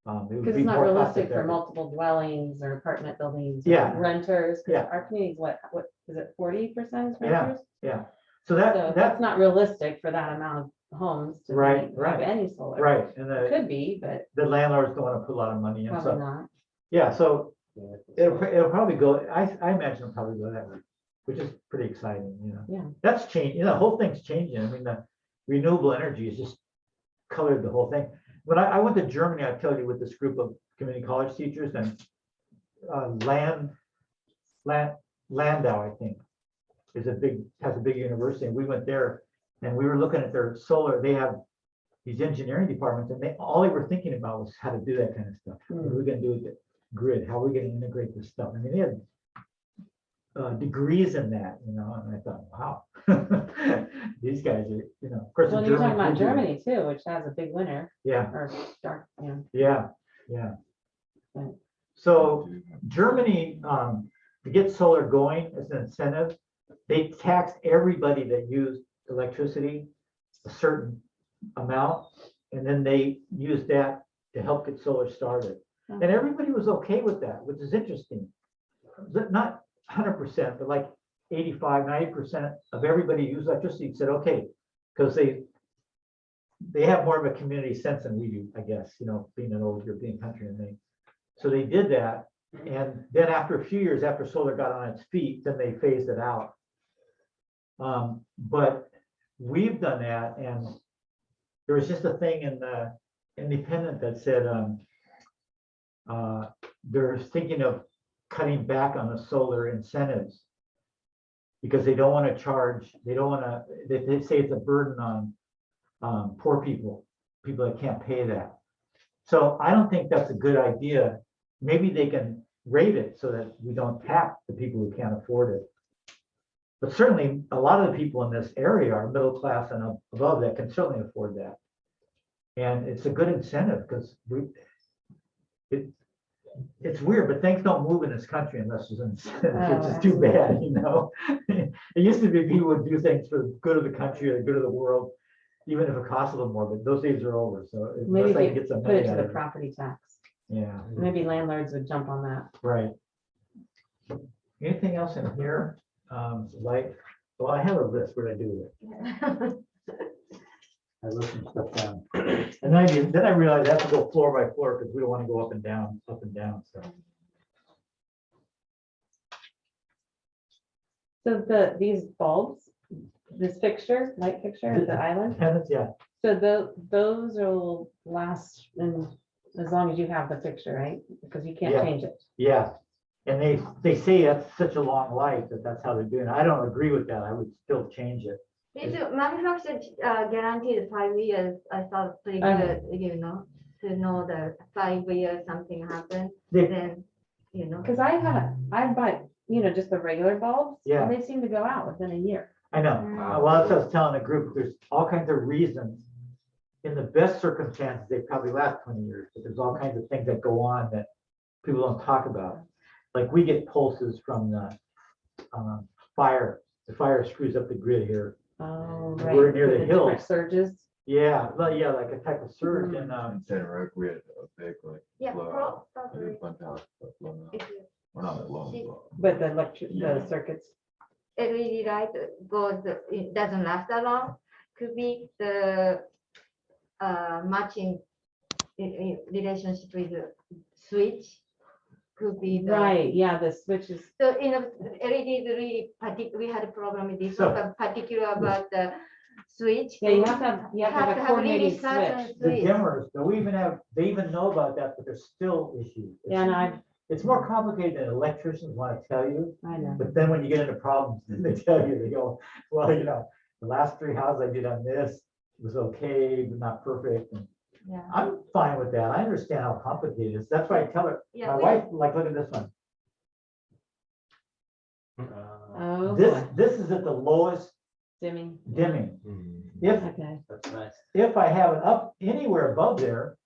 It would because be it's not more realistic for cost-effective. multiple dwellings or apartment buildings. Or Yeah. renters, 'cause Yeah. our community's what is it, 40% Yeah. renters? Yeah, so So that's that's not realistic for that amount of homes to Right, have right. any solar. right, and It could be, but the landlords don't want to put a lot of money in, probably so, not. yeah, so it'll probably go, I imagine it'll probably go that way, which is pretty exciting, you know. Yeah. That's changed, you know, the whole thing's changing. I mean, the renewable energy has just colored the whole thing. When I went to Germany, I tell you, with this group of community college teachers, and Landau, I think, has a big university, and we went there and we were looking at their solar. They have these engineering departments, and all they were thinking about was how to do that kind of stuff. What are we gonna do with the grid? How are we gonna integrate this stuff? I mean, they had degrees in that, you know, and I thought, wow, these guys are, you know, of course. Well, the you're talking Germans about do. Germany too, which has a big winter Yeah, or dark, yeah. Right. So Germany, to get solar going as an incentive, they taxed everybody that used electricity a certain amount, and then they used that to help get solar started. And everybody was okay with that, which is interesting. Not 100%, but like 85, 90% of everybody who used electricity said, okay, because they have more of a community sense than we do, I guess, you know, being an old European country, and so they did that. And then after a few years, after solar got on its feet, then they phased it out. But we've done that, and there was just a thing in the Independent that said they're thinking of cutting back on the solar incentives because they don't want to charge, they say it's a burden on poor people that can't pay that. So I don't think that's a good idea. Maybe they can rate it so that we don't tap the people who can't afford it. But certainly, a lot of the people in this area are middle class and above that can certainly afford that. And it's a good incentive because it's weird, but things don't move in this country unless there's an incentive, which is too bad, you know. It used to be people would do things for the good of the country or the good of the world, even if it costs a little more, but those days are over. So Maybe unless I if can you get some put it money to out the of it. property tax. Yeah, Maybe landlords would jump on that. right. Anything else in here? Well, I have a list. What did I do with it? I wrote some stuff down. And then I realized I have to go floor by floor because we don't want to go up and down, so. So these bulbs, this fixture, light fixture at the island, Dependence, yeah, so those will last as long as you have the fixture, right? Because you can't Yeah. change it. yeah. And they say that's such a long life that's how they're doing it. I don't agree with that. I would still change it. It's manufacturer guaranteed 5 years. I thought pretty good, you know, to know that 5 years something happened, They- then, you know. Because I bought, just the regular bulbs. Yeah. And they seem to go out within a year. I know. Mm. Well, that's what I was telling the group. There's all kinds of reasons. In the best circumstances, they probably last 20 years, but there's all kinds of things that go on that people don't talk about. Like we get pulses from the fire. The fire screws up the grid here. Oh, We're right. near with the different hills. Surges. Yeah, like a type of surge, and In Santa Rosa, we had a big, like, Yeah, blowout. probably. A bunch of houses blown up. If you Well, not that long, See- but But the circuits. LED light goes, it doesn't last that long. Could be the matching relationship with the switch. Could be the. Right, yeah, the switches. So in a LED is really particular. We had a problem with this So- one, but particular about the switch. Yeah, you have to have a really coordinated certain switch. the switch. dimmers, they even know about that, but there's still issues. Yeah, and it's more complicated than electricians want to tell you. I know. But then when you get into problems, then they tell you, they go, well, the last 3 houses I did on this was okay, but not perfect. And Yeah. I'm fine with that. I understand how complicated it is. That's why I tell her, Yeah, my we- wife, like, look at this one. Oh, This, boy. this is at the lowest Dimming. dimming. Mm-hmm. If, Okay. That's nice. if I have it up anywhere above there,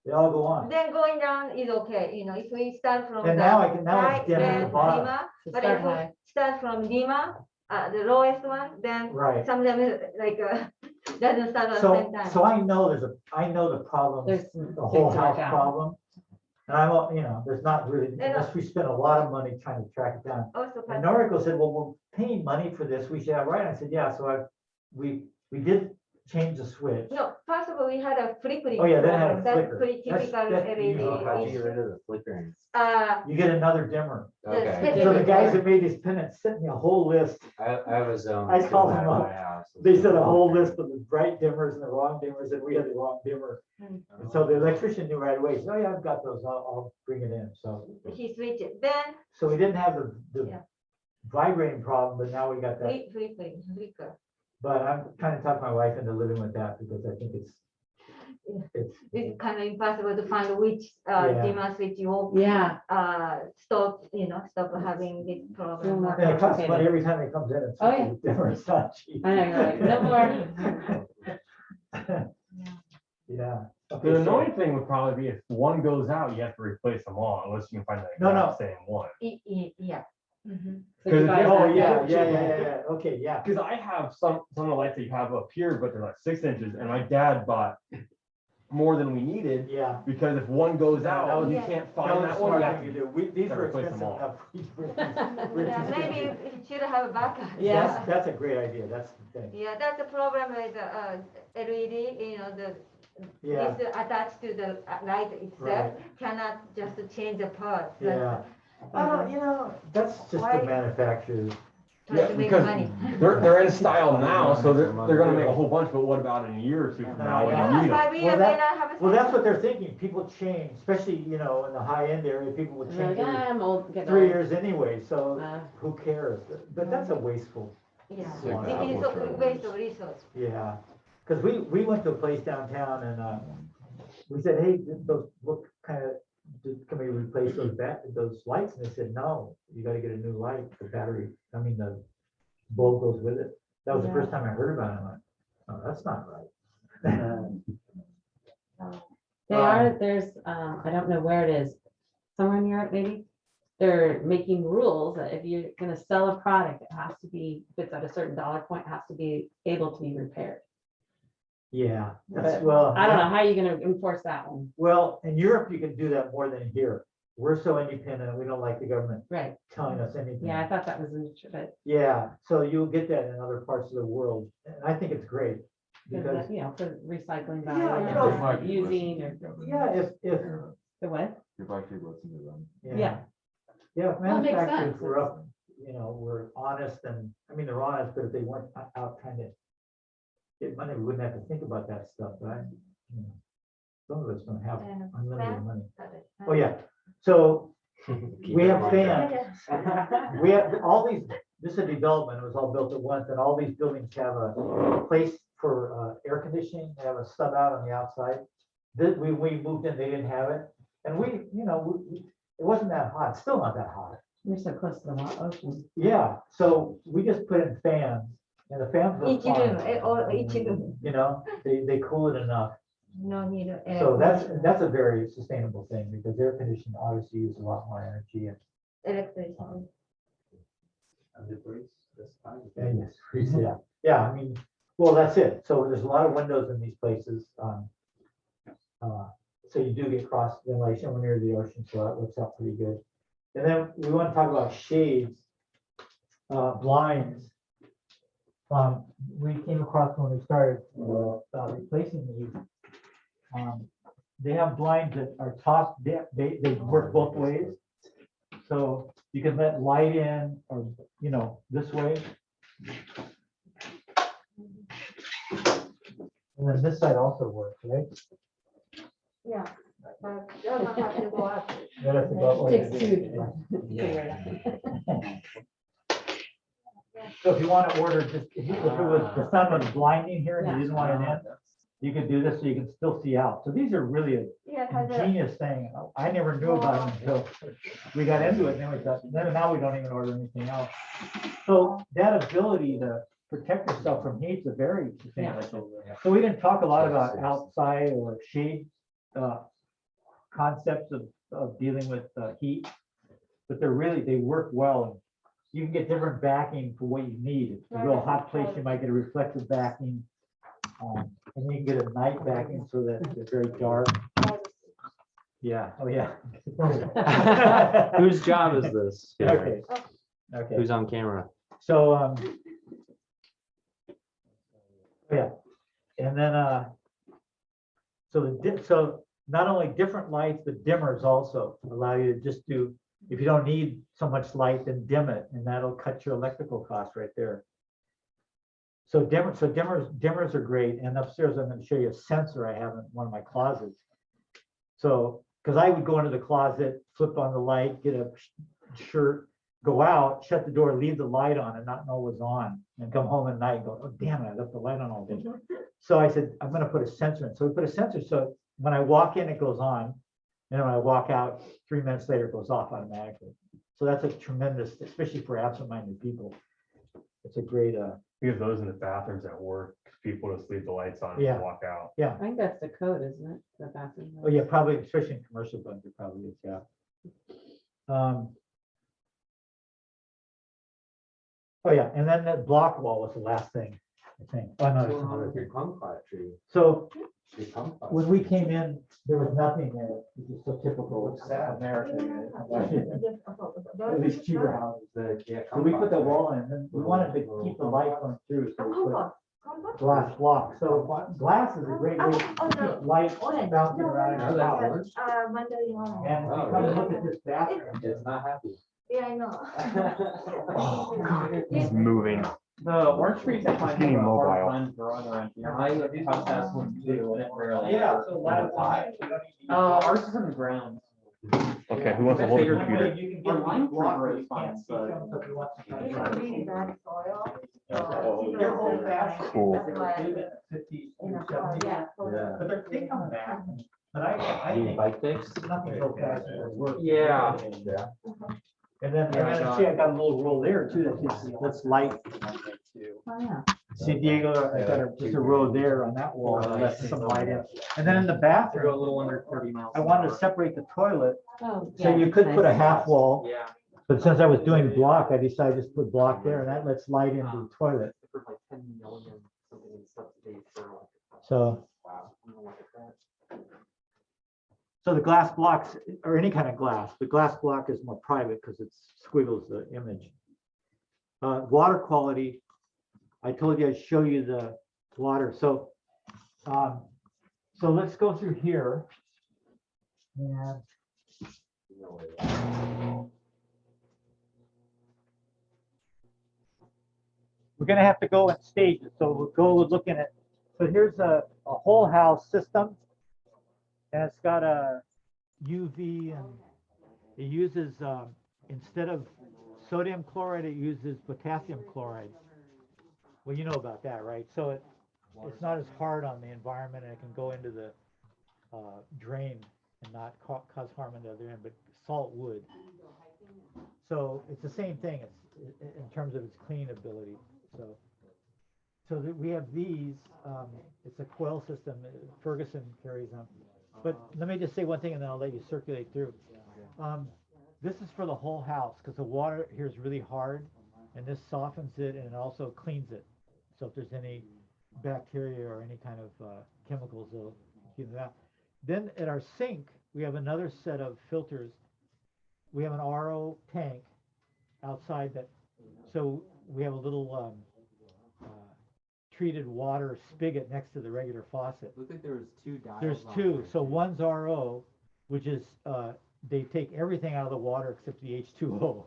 they all go on. Then going down is okay, if we start from And the now I can, now high, it's dim at then the bottom. dimmer, So but start if we high. start from dimmer, the lowest one, then Right. sometimes like doesn't start at the So, same time. so I know I know the problem, There's some the whole things to work house out. problem. And I'm, there's not really, unless we spend a lot of money trying to track it down. Also, And Noriko said, well, we're paying money for this, we should have, right? I said, yeah, so we did change the switch. no, first of all, we had a flickering. Oh, yeah, then it had a problem. That's flicker. pretty That's- typical that's LED. usual. How'd you get issue. rid of the flickering? You get another dimmer. Okay. So the guys that made these pennants sent me a whole list. I have a zone. I too called at them up. my house. They said a whole list of the bright dimmers and the wrong dimmers, and we had the wrong dimmer. And so the electrician knew right away, he said, oh yeah, I've got those, I'll bring it in. He switched it, then So we didn't have the Yeah. vibrating problem, but now we got that. flicker. But I'm trying to talk my wife into living with that because I think it's It's kind of impossible to find which Yeah. dimmer switch you will Yeah. stop, stop having this problem. more and it costs money every time it comes in. It's Oh, yeah. dimmer, it's not cheap. I know, you're like, no more. Yeah. The Okay, so- annoying thing would probably be if one goes out, you have to replace them all unless you can find the No, no. exact same one. Yeah. Mhm. So you Because buy if you- Oh, that, yeah, okay, yeah. Because I have some of the lights that you have up here, but they're like 6 inches, and my dad bought more than we needed. Yeah. Because if one goes That out, was- you Yeah. can't That find was a that one. smart you have thing to- to do. These gotta were replace them expensive all. enough. Yeah, maybe you should have a backup. Yeah. That's a great idea, that's the thing. Yeah, that's the problem with LED, Yeah, this attached to the light itself, cannot just change the part. yeah. That's just Why- the manufacturers. Try Yeah, to make because money. they're in style now, so they're gonna make a whole bunch, but what about in a year or two from now when Yeah. you need them? 5 years Well, may that- not have a. Well, that's what they're thinking. People change, especially, in the high-end area, people will And they're change like, every "Ah, I'm old, getting 3 old." years anyway, so Uh, who cares? But that's a wasteful, Yeah, Yeah, it is Apple a chargers. waste of resource. yeah. Because we went to a place downtown and we said, hey, what kind of, can we replace those lights? And they said, no, you gotta get a new light, the battery, the bulb goes with it. That was the first time I heard about it. I'm like, oh, that's not right. there's, I don't know where it is, somewhere in Europe maybe. They're making rules that if you're gonna sell a product, it has to be, if it's at a certain dollar point, it has to be able to be repaired. Yeah, But that's, well. I don't know how you're gonna enforce that one. Well, in Europe, you can do that more than here. We're so independent, we don't like the government Right, telling us anything. yeah, I thought that was interesting, but, Yeah, so you'll get that in other parts of the world, and I think it's great, because, for recycling Yeah, value, you know, or using, or yeah, if, the what? If I could listen to them. Yeah. Yeah, if Well, it makes manufacturers sense. were up, were honest and, they're honest, but if they weren't out trying to get money, we wouldn't have to think about that stuff, right? Some of us don't have And unlimited fan? money. Oh, yeah, so we have fans. We have all these, this is a development, it was all built at once, and all these buildings have a place for air conditioning, they have a sub out on the outside. We moved in, they didn't have it, and it wasn't that hot, it's still not that hot. You're so close to the ocean. Yeah, so we just put in fans, and the fans were Each room, fine. or each room, They cool it enough. no need. air So conditioner. that's a very sustainable thing, because air conditioning obviously uses a lot more energy and, Electricity. and yes, yeah, well, that's it. So there's a lot of windows in these places. So you do get cross ventilation when you're near the ocean, so that works out pretty good. And then we want to talk about shades, blinds. We came across when we started replacing these. They have blinds that are top, they work both ways. So you can let light in or, this way. And then this side also works, right? Yeah, but that one have to go up. That has to about what Takes it two. is. So if you want to order, just, if it was, the sun was blinding here and you didn't want it in, you could do this so you can still see out. So these are really a Yeah, it has a, genius thing. I never knew about it until we got into it, and then we thought, then now we don't even order anything else. So that ability to protect yourself from heat is a very sustainable. So we didn't talk a lot about outside or shade concepts of dealing with heat, but they work well. You can get different backing for what you need. If it's a real hot place, you might get a reflective backing. And you can get a night backing so that it's very dark. Yeah, oh yeah. Whose job is this? Okay, okay. Who's on camera? So, yeah, and then, so not only different lights, but dimmers also allow you to just do, if you don't need so much light, then dim it, and that'll cut your electrical costs right there. So dimmers are great, and upstairs I'm going to show you a sensor I have in one of my closets. So, because I would go into the closet, flip on the light, get a shirt, go out, shut the door, leave the light on and not know it was on, and come home at night and go, oh damn it, I left the light on all day. So I said, I'm going to put a sensor in. So we put a sensor, so when I walk in, it goes on, and when I walk out, 3 minutes later, it goes off automatically. So that's a tremendous, especially for absent-minded people. It's a great, We have those in the bathrooms at work, 'cause people just leave the lights on Yeah. and walk out. I think that's the code, isn't it? The bathroom. oh yeah, probably, especially in commercial buildings, it probably is, yeah. Oh yeah, and then the block wall was the last thing, I think. Oh no, it's another thing. kumquat tree? So Tree kumquat. when we came in, there was nothing there. It was so typical of American. At least cheaper houses. So we put the wall in, and we wanted to keep the light going through, so we put glass block. So glass is a great way to keep light bouncing around in your house. Monday morning. And we come look at this bathroom. It's not happy. Yeah, I know. He's moving. The orange trees, I find Getting have a hard mobile. time growing around here. My house has one too, and it rarely. Yeah, so a lot of times. Ours is in the ground. Okay, who wants to hold the Figured- computer? You can Our get line these blocks, printer but is you fine, can't see but- them, so if you want to cut it It's out. really bad soil. They're old fashioned. Cool. That's why, 50s, in a 70s. yeah. Yeah. But they come back. But I Do you think bike fix? nothing old fashioned would work. Yeah. Yeah. And then, see, I got a little roll there too, that's light. Oh, yeah. See, Diego, I got just a row there on that wall, to let some light in. And then in the I go a bathroom, little under 30 miles. I wanted to separate the toilet, Oh, so yeah, you could that's put a nice. half wall. Yeah. But since I was doing block, I decided to just put block there, and that lets light into the toilet. For like 10 million something in subsidies for So, wow. I'm gonna look at that. so the glass blocks, or any kind of glass, the glass block is more private because it squiggles the image. Water quality, I told you I'd show you the water. So, so let's go through here. And we're gonna have to go in stages. So we'll go looking at, so here's a whole house system. And it's got a UV, and it uses, instead of sodium chloride, it uses potassium chloride. Well, you know about that, right? So it's not as hard on the environment, and it can go into the drain and not cause harm on the other end, but salt would. So it's the same thing, it's in terms of its clean ability. So that we have these, it's a coil system, Ferguson carries them. But let me just say one thing, and then I'll let you circulate through. This is for the whole house, because the water here is really hard, and this softens it, and it also cleans it. So if there's any bacteria or any kind of chemicals, it'll keep it out. Then at our sink, we have another set of filters. We have an RO tank outside that, so we have a little treated water spigot next to the regular faucet. Looks like there was two dials. There's on two. there, So too. one's RO, which is, they take everything out of the water except the H2O.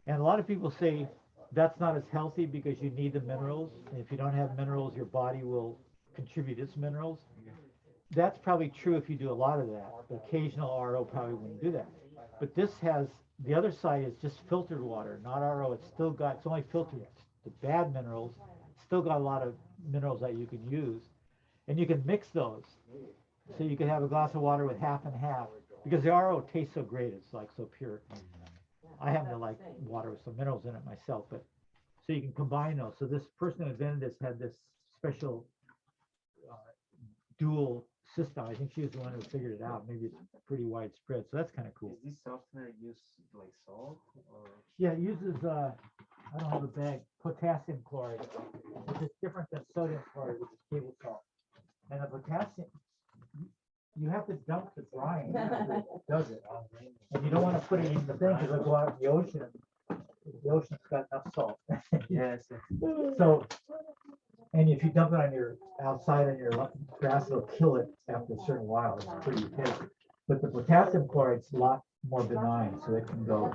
And a lot of people say that's not as healthy because you need the minerals. And if you don't have minerals, your body will contribute its minerals. That's probably true if you do a lot of that. The occasional RO probably wouldn't do that. But this has, the other side is just filtered water, not RO. It's still got, it's only filtered the bad minerals. Still got a lot of minerals that you can use. And you can mix those. So you can have a glass of water with half and half. Because the RO tastes so great, it's like so pure. I happen to like water with some minerals in it myself, but so you can combine those. So this person who invented this had this special dual system. I think she was the one who figured it out. Maybe it's pretty widespread. So that's kind of cool. Is this software use like salt or? Yeah, it uses, I don't have a bag, potassium chloride, which is different than sodium chloride, which is table salt. And the potassium, you have to dump the brine after it does it. And you don't want to put it in the thing because it'll go out in the ocean. The ocean's got enough salt. Yes. So, and if you dump it on your, outside on your grass, it'll kill it after a certain while. It's pretty intense. But the potassium chloride's a lot more benign, so it can go.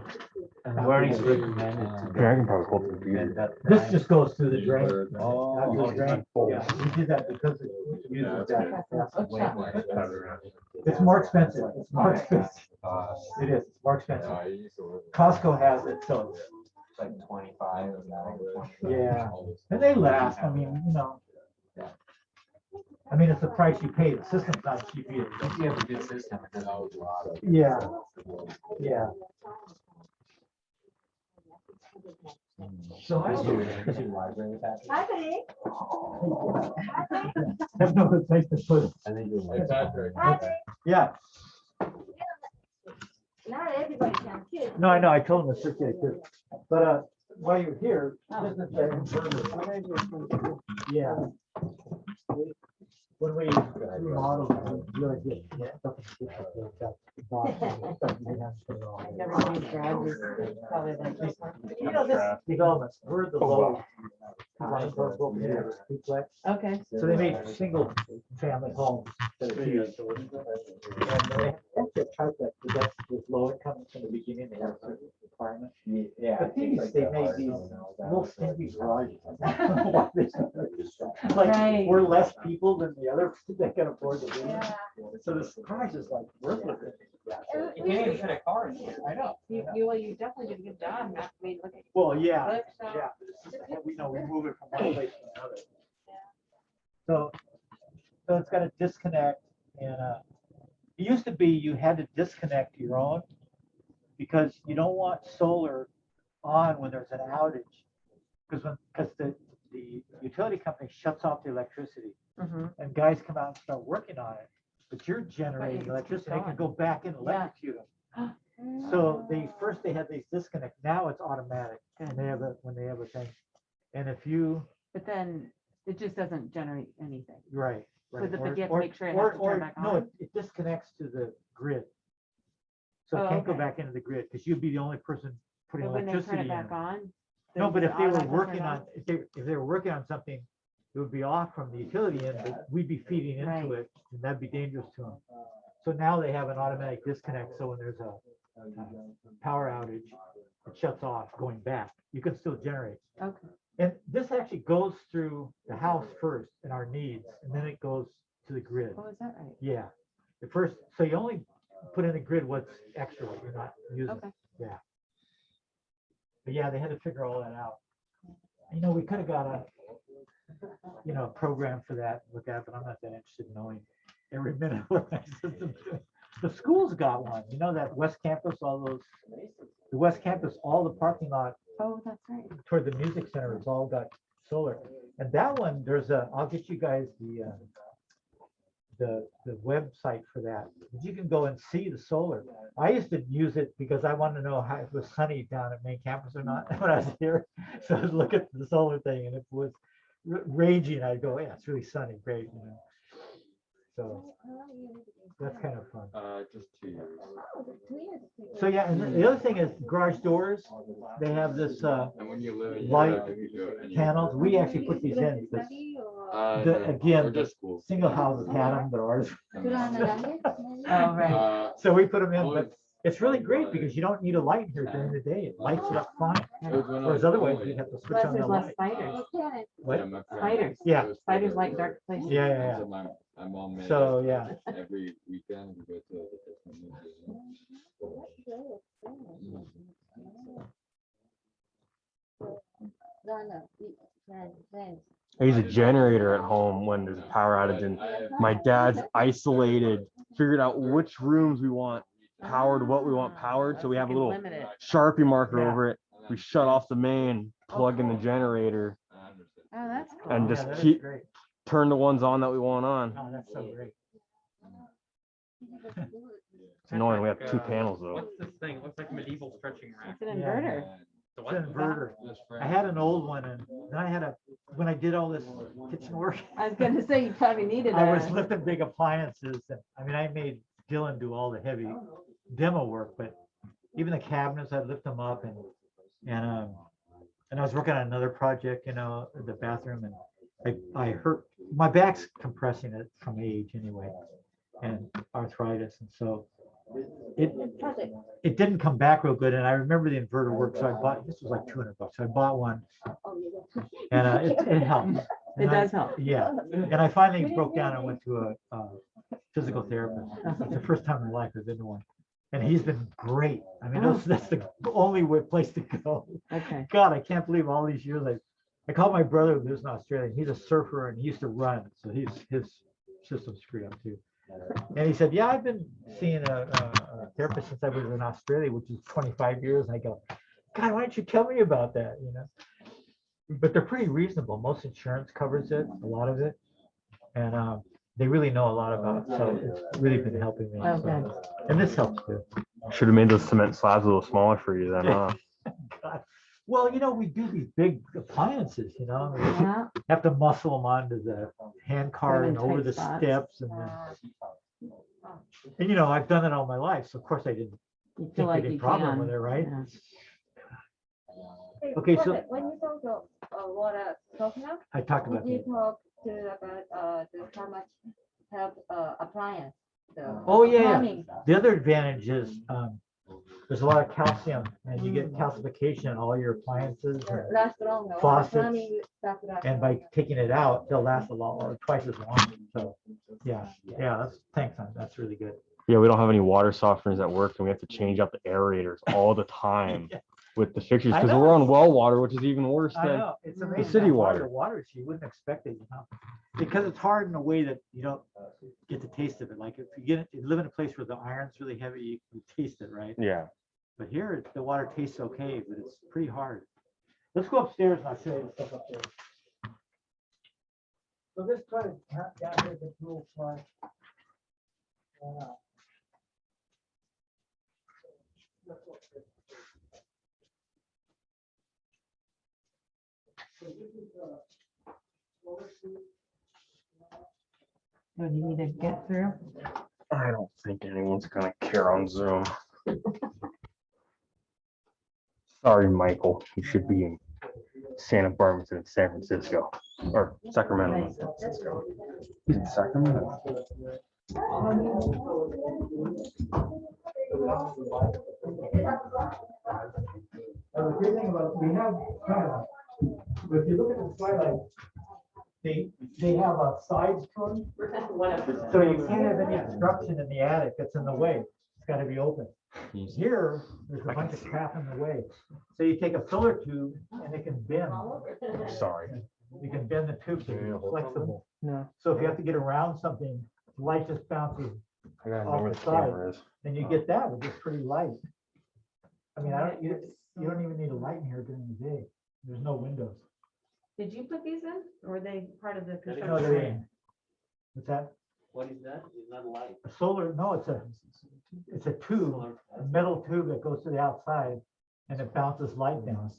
And where is recommended to Yeah, I can probably hold the computer. and that This brine- just goes through the drain. Oh, Out your it's drain. not full. Yeah, we did that because it uses that. Way more expensive. It's more expensive. It's more expensive. It is, it's more expensive. Costco has it, so, It's like 25 or now. yeah, and they last, I mean, you know. I mean, it's the price you pay, the system's not cheap either. If you have a good system, it doesn't use a lot of. Yeah, yeah. So I Is your library attached? Hi, Penny. have no place to put it. I think you're Hi, right. Penny. Yeah, Not everybody can kiss. no, I know, I told him to circulate too. But, while you're here, this is the inverter. Yeah. When we remodel, we really get stuff in the Everybody's garage is probably like this one. You know, this development, we're the low. Duplex. Okay. So they made single family homes. that are huge. And they have to triplex, but that's with low income from the beginning, they have certain requirements. Yeah. But these, they made these little stinky garages. I don't know why they- Like, Right. we're less people than the other that can afford to do it. So this garage is like worthless. You can't even fit a car in here. I know. You definitely did a good job, not, I mean, look at. Well, yeah, Look, so- yeah. We know, we move it from one place to another. So it's got a disconnect and, it used to be you had to disconnect your own because you don't want solar on when there's an outage. Because the utility company shuts off the electricity Mhm. and guys come out and start working on it. But you're generating keep electricity, they can going. go back and electrocute them. So they had these disconnects. Now it's automatic and when they have a thing. And if you, But then it just doesn't generate anything. right. So right, the- or- but you have to or- make sure it or- has to turn or- back No, on? it disconnects to the grid. So Oh, it can't go okay. back into the grid because you'd be the only person putting But when they turn electricity it in. back on? No, does but it if they were automatically turn working on? on, if they were working on something, it would be off from the utility end, but we'd be feeding into Right. it and that'd be dangerous to them. So now they have an automatic disconnect. So when there's a power outage, it shuts off going back. You can still generate. Okay. And this actually goes through the house first and our needs, and then it goes to the grid. Oh, is that right? Yeah. The first, so you only put in the grid what's extra, what you're not using. Okay. Yeah. But yeah, they had to figure all that out. You know, we could have got a program for that, look at, but I'm not that interested in knowing every minute what my system's doing. The school's got one, you know, that West Campus, the West Campus, all the parking lot Oh, that's right. toward the music center, it's all got solar. And that one, I'll get you guys the website for that. But you can go and see the solar. I used to use it because I wanted to know how it was sunny down at main campus or not when I was here. So I'd look at the solar thing and if it was raging, I'd go, yeah, it's really sunny, great, you know. So that's kind of fun. Just 2 years. So yeah, and the other thing is garage doors, they have this And when you live in. light Europe, you do it. panels. We actually put these in because No, again, or just school. single houses had them, but ours. Oh, right. So we put them in, Well, but it's It's really great because you don't need a light here during the day. It lights it up fine. It was when I Whereas was otherwise going. you'd have to switch Plus on the there's less light. spiders. What? Yeah, my friend- Spiders. Yeah. it was Spiders for like the- dark places. Yeah, yeah, yeah. So my mom made So, it, yeah. every weekend we go to a different museum. I use a generator at home when there's a power outage, and my dad's isolated, figured out which rooms we want powered, what we want powered, so we have a little Limit it. Sharpie marker Yeah. over it. We shut off the main, plug in the generator, Oh, that's cool. and Yeah, just that is keep great. turn the ones on that we want on. Oh, that's so great. It's annoying. We have two panels though. What's this thing? Looks like medieval stretching rack. It's an Yeah. inverter. The It's an what? inverter. I had an old one and then I had when I did all this kitchen work, I was gonna say you probably needed I was a. lifting big appliances. And I mean, I made Dylan do all the heavy demo work, but even the cabinets, I'd lift them up and I was working on another project, the bathroom, and I hurt, my back's compressing it from age anyway, and arthritis, and so it didn't come back real good, and I remember the inverter worked, so I bought, this was like $200, I bought one, and it helped. It does help. Yeah, and I finally broke down and went to a physical therapist. It's the first time in my life I've been to one. And he's been great. I mean, that's the only place to go. Okay. God, I can't believe all these years. I called my brother who lives in Australia. He's a surfer and he used to run. So his system's screwed up too. And he said, yeah, I've been seeing a therapist since I was in Australia, which is 25 years. And I go, God, why don't you tell me about that? But they're pretty reasonable. Most insurance covers it, a lot of it. And they really know a lot about it. So it's really been helping me. Oh, So- good. And this helps too. Should have made those cement slabs a little smaller for you then, huh? God. Well, we do these big appliances, we Yeah. have to muscle them onto the hand cart and Put 'em in over tight the spots. steps and I've done it all my life. So of course I didn't You think feel like any you problem can. with it, right? Hey, Okay, so- when you talk of water softener, I talked about did you that. talk about how much help appliance? Oh, yeah. plumbing? The other advantage is there's a lot of calcium and you get calcification in all your appliances. Last longer. Faucets. Plumbing stuff lasts And by longer. taking it out, they'll last a lot, or twice as long. So, yeah, thanks, that's really good. Yeah, we don't have any water softeners at work, and we have to change out the aerators all the time Yeah. with the fixtures I because know. we're on well water, which is even worse I than. know, it's amazing. city how hard water. the water is, you wouldn't expect it, because it's hard in a way that you don't get the taste of it. Like if you live in a place where the iron's really heavy, you taste it, right? Yeah. But here, the water tastes okay, but it's pretty hard. Let's go upstairs and I'll show you the stuff up there. So this try to down here, the tool slide. What do you need to get through? I don't think anyone's gonna care on Zoom. Sorry, Michael. You should be in Santa Barbara, in San Francisco, or Sacramento, not San Francisco. He's in Sacramento. The great thing about, we have kind of, but if you look at the skylight, they have a sides to them. So you can't have any obstruction in the attic that's in the way. It's gotta be open. Here, there's a bunch of crap in the way. So you take a filler tube and it can bend. Sorry. You can bend the tube to be flexible. No. So if you have to get around something, the light just bounces, I gotta know Off where the the side. camera is. and you get that, which is pretty light. I mean, you don't even need a light in here during the day. There's no windows. Did you put these in, or were they part of the No, construction? there ain't. What's that? What is that? It's not a light. A solar, no, it's a tube, a metal tube that goes to the outside and it bounces light down.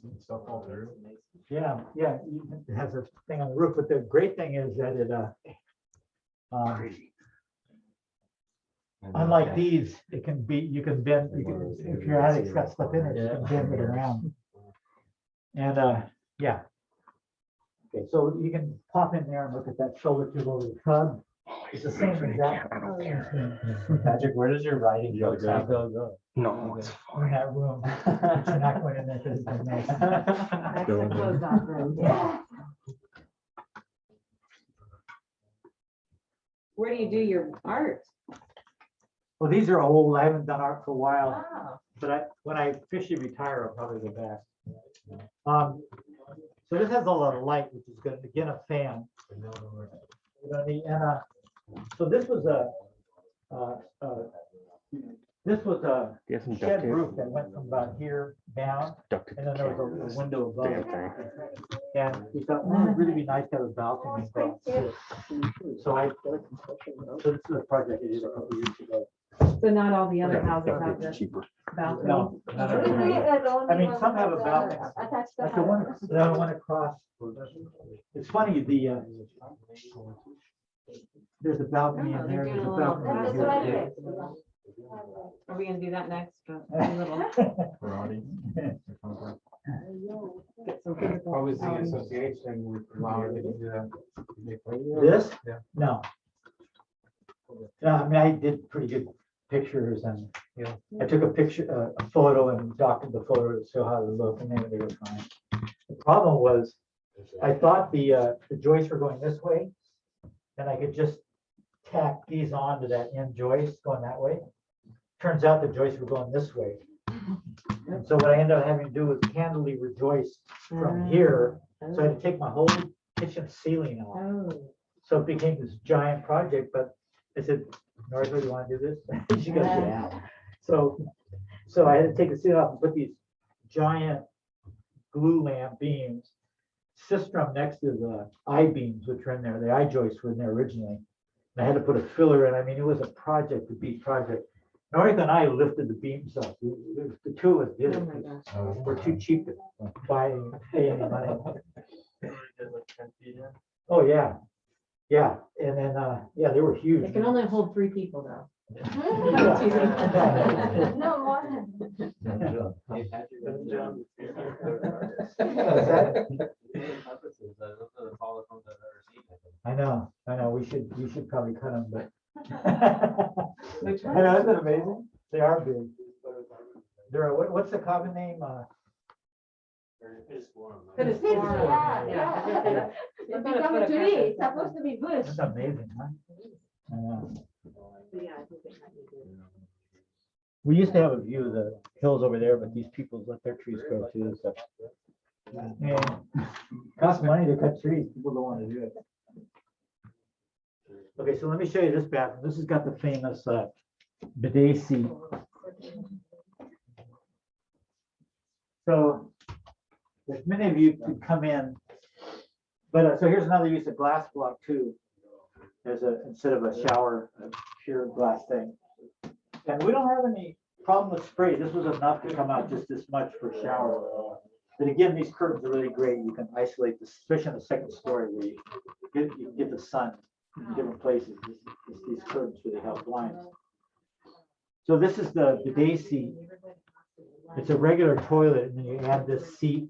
Yeah, it has a thing on the roof, but the great thing is that it, unlike these, it can be, you can bend, if your attic's got stuff in it, you can bend it around. And, yeah. Okay, so you can pop in there and look at that shoulder tube over the tub. It's the same exact. Patrick, where does your writing You gotta jokes have? go. No, it's In that room, but you're not going in there because it's been nice. That's the closeout room. Yeah. Where do you do your art? Well, these are old. I haven't done art for a while, Wow. but when I officially retire, I'll probably go back. So this has a lot of light, which is good. Again, a fan. So this was a You have some duct shed tape? roof that went from about here down, Duct tape and then there was a window above damn it. thing. And we thought, well, it'd really be nice to have a balcony. So this is a project I did a couple years ago. So not all the other houses Duct have tape's this cheaper. balcony? No, none of Really, them. the only I mean, one some have a with balcony. attached Like the one across. It's funny, there's a balcony in there, there's a balcony right That's here. what I did. Are we gonna do that next? A little- Get some physical How was the outing. association with allowing you to do that? This? Yeah. No. No, I mean, I did pretty good pictures and, you know, I took a picture, a photo and doctored the photo to show how it looked and then they were fine. The problem was, I thought the joists were going this way and I could just tack these onto that end joist going that way. Turns out the joists were going this way. And so what I ended up having to do was cantilever joist from here. So I had to take my whole kitchen ceiling off. Oh. So it became this giant project, but I said, Northwood, you want to do this? She goes, yeah. So I had to take the ceiling off and put these giant glue lamp beams, sistrum next to the I-beams, which were in there, the I-joists were in there originally. And I had to put a filler in. I mean, it was a project, a big project. North and I lifted the beams up. The two of us did Oh it. my gosh. We're too cheap to pay any money. Oh, yeah. Yeah, and then, yeah, they were huge. It can only hold 3 people though. No more than. I know, we should probably cut them, but. I know, isn't it amazing? They are big. What's the common name? Could have Yeah, sworn. yeah. It become a tree, it's supposed to be bush. That's amazing, huh? I know. We used to have a view of the hills over there, but these people let their trees grow too, so. Yeah, costs money to cut trees, people don't want to do it. Okay, so let me show you this bathroom. This has got the famous bidet seat. So, if many of you could come in, but so here's another use of glass block too, as instead of a shower, a pure glass thing. And we don't have any problem with spray. This was enough to come out just this much for shower. But again, these curtains are really great. You can isolate this, especially in the second story where you can get the sun in different places. These curtains really help blinds. So this is the bidet seat. It's a regular toilet, and then you add this seat,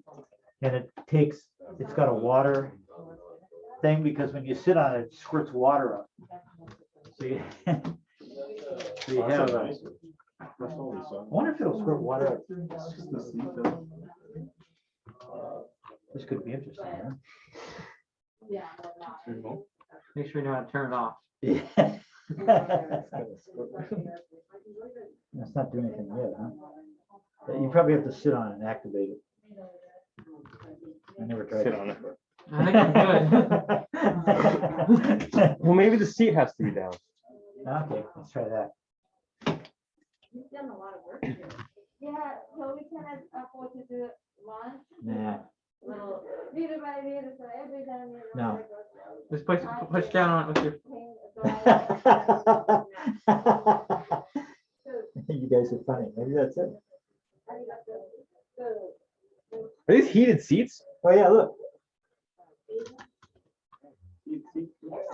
and it's got a water thing because when you sit on it, it squirts water up. So you, so you have a. I wonder if it'll squirt water up. This could be interesting. Huh? Make sure you know how to turn it off. Yeah. That's not doing anything yet, huh? But you probably have to sit on it and activate it. I never tried. Sit on it. I think I'm good. Well, maybe the seat has to be down. Okay, let's try that. You've done a lot of work here. Yeah, so we cannot afford to do one Nah. little little by little, so every time you know. No. it goes, Just push down on it with your. paint, so You guys are funny. Maybe that's it. Are these heated seats? Oh, yeah, look.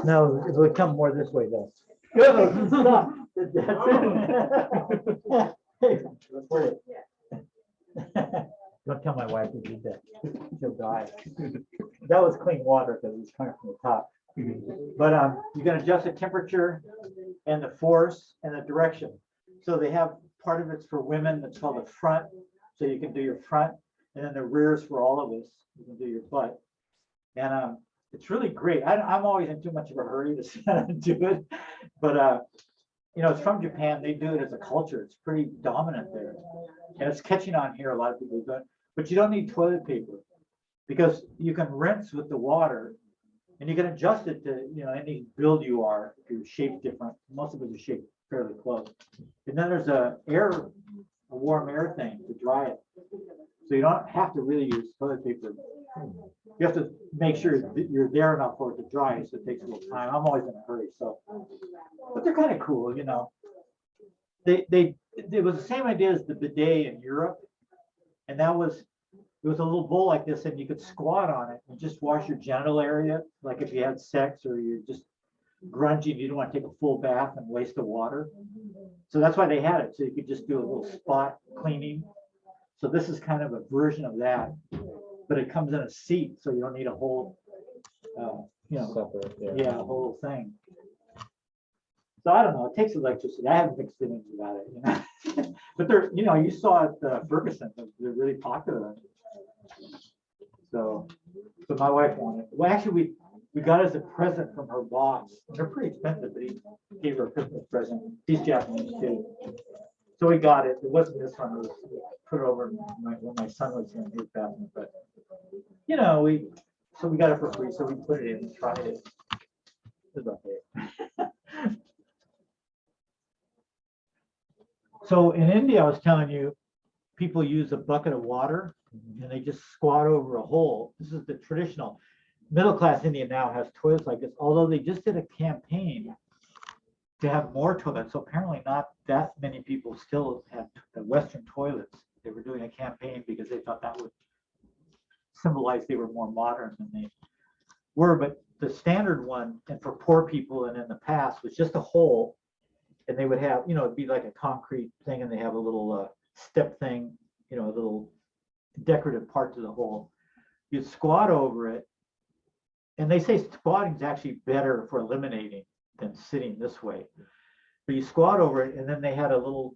No, it would come more this way though. Good, stop. That's it. Hey, report it. Don't tell my wife we did that. She'll die. That was clean water because it's coming from the top. But you can adjust the temperature and the force and the direction. So they have part of it's for women that's called the front. So you can do your front, and then the rear is for all of us. You can do your butt. And it's really great. I'm always in too much of a hurry to sit down and do it. But you know, it's from Japan. They do it as a culture. It's pretty dominant there. And it's catching on here. A lot of people do it. But you don't need toilet paper because you can rinse with the water and you can adjust it to, you know, any build you are. If you're shaped different, most of us are shaped fairly close. And then there's a warm air thing to dry it. So you don't have to really use toilet paper. You have to make sure that you're there enough for it to dry, so it takes a little time. I'm always in a hurry, so. But they're kind of cool, you know. It was the same idea as the bidet in Europe. And it was a little bowl like this, and you could squat on it and just wash your genital area. Like if you had sex or you're just grungy and you don't want to take a full bath and waste the water. So that's why they had it. So you could just do a little spot cleaning. So this is kind of a version of that, but it comes in a seat, so you don't need a whole, you know, Separate, yeah, a whole thing. So I don't know. It takes electricity. I haven't mixed feelings about it, you know. But they're, you know, you saw it, Ferguson. They're really popular. So my wife wanted. Well, actually, we got it as a present from her boss. They're pretty expensive, but he gave her a Christmas present. He's Japanese too. So we got it. It wasn't this one. It was put it over when my son was in his bathroom. But you know, we got it for free. So we put it in and tried it. It was okay. So in India, I was telling you, people use a bucket of water and they just squat over a hole. This is the traditional. Middle class India now has toilets like this, although they just did a campaign to have more toilets. So apparently not that many people still have the Western toilets. They were doing a campaign because they thought that would symbolize they were more modern than they were. But the standard one, and for poor people and in the past, was just a hole. And they would have, you know, it'd be like a concrete thing, and they have a little step thing, you know, a little decorative part to the hole. You'd squat over it. And they say squatting is actually better for eliminating than sitting this way. But you squat over it, and then they had a little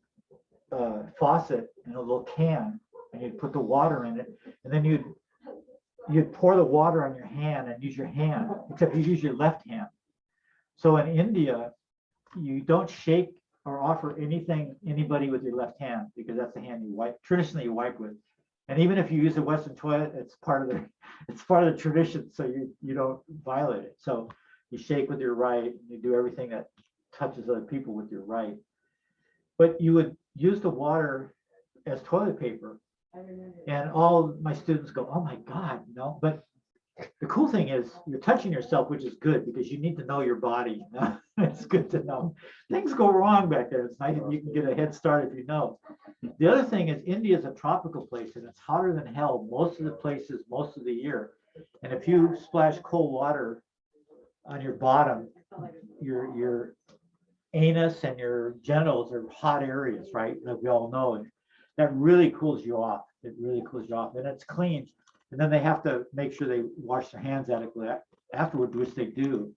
faucet and a little can, and you'd put the water in it, and then you'd pour the water on your hand and use your hand, except you use your left hand. So in India, you don't shake or offer anybody with your left hand, because that's the hand you wipe. Traditionally, you wipe with. And even if you use a Western toilet, it's part of the tradition, so you don't violate it. So you shake with your right, and you do everything that touches other people with your right. But you would use the water as toilet paper, and all my students go, "Oh my God, no!" But the cool thing is you're touching yourself, which is good because you need to know your body. It's good to know. Things go wrong back there. It's nice if you can get a head start if you know. The other thing is India is a tropical place, and it's hotter than hell most of the places most of the year. And if you splash cold water on your bottom, your anus and your genitals are hot areas, right? Like we all know. And that really cools you off. It really cools you off, and it's clean. And then they have to make sure they wash their hands adequately afterward, which they do.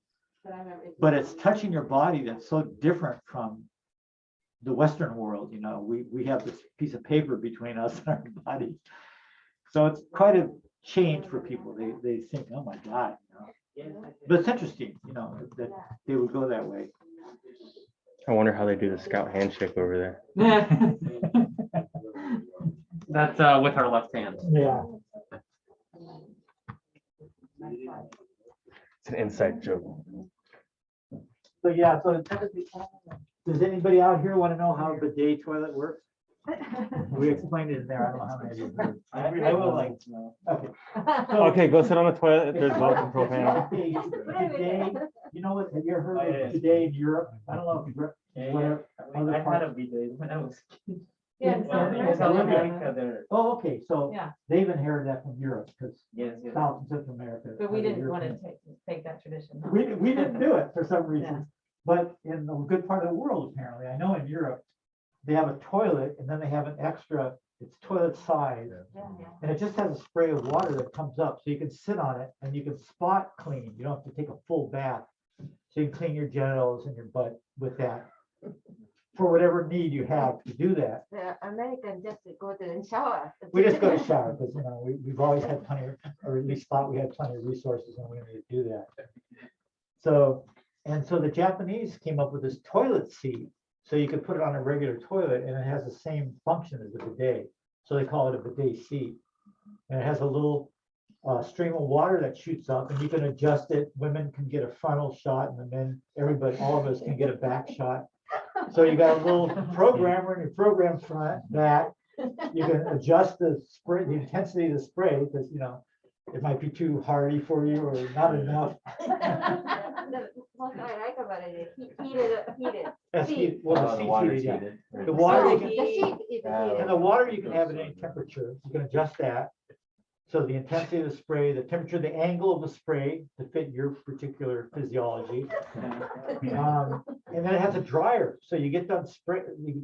But it's touching your body that's so different from the Western world. You know, we have this piece of paper between us and our body. So it's quite a change for people. They think, oh my God. You know? But it's interesting, you know, that they would go that way. I wonder how they do the scout handshake over there. That's with our left hand. Yeah. It's an inside joke. So yeah, so does anybody out here want to know how a bidet toilet works? We explained it in there. I don't know how many of you heard. I will like to know. Okay. Okay, go sit on the toilet. There's no control panel. Bidet, you know what? Have you ever heard of bidet in Europe? I don't know if you've I had a bidet when I was a kid. Yeah, It's a little like Oh, okay, so Yeah. they've inherited that from Europe, because yes. South and Central America. But we are the didn't want to European- take that tradition. huh? We didn't do it for some Yeah. reason, but in a good part of the world, apparently, I know in Europe, they have a toilet and then they have an extra It's toilet size, Yeah, yeah. and it just has a spray of water that comes up, so you can sit on it and you can spot clean. You don't have to take a full bath. So you can clean your genitals and your butt with that for whatever need you have to do that. The American just go to the shower. We just go to shower because, we've always had plenty, or at least thought we had plenty of resources when we need to do that. So the Japanese came up with this toilet seat, so you could put it on a regular toilet and it has the same function as a bidet. So they call it a bidet seat. And it has a little stream of water that shoots up and you can adjust it. Women can get a frontal shot and the men, everybody, all of us can get a back shot. So you got a little programmer in your program front back. You can adjust the spray, the intensity of the spray, because it might be too hardy for you or not enough. What I like about it is heated. That's Seat. well, Oh, the the seat's water's heated, yeah. heated. The water, Oh, you the can, seat is Oh. heated. and the water you can have at any temperature. You can adjust that. So the intensity of the spray, the temperature, the angle of the spray to fit your particular physiology. And then it has a dryer. So you get done spray,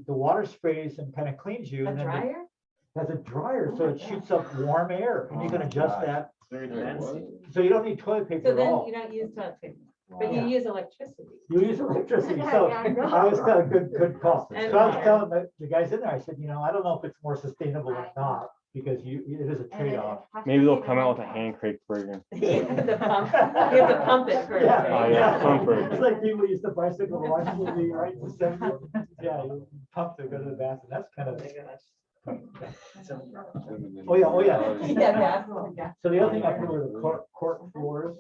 the water sprays and kind of cleans you. A and then it dryer? has a dryer, so it shoots up warm air and you can adjust that. Very Wait, fancy. what? So you don't need toilet paper So at then all. you don't use toilet paper, but you Yeah. use electricity. You use electricity, Yeah, so yeah, I know. I was telling good call. So I was And- telling the guys in there, I said, I don't know if it's more sustainable or not, because it is a And then trade-off. it has to Maybe they'll be come out with a the hand crank version. The pump, you have to pump it first. Yeah, Oh, yeah, comfort. It's like people used to bicycle to watch TV, right? in the 70s. Yeah, you pump to go to the bathroom, that's kind of. Oh, yeah, oh, yeah. Yeah. So the other thing I put were the cork floors.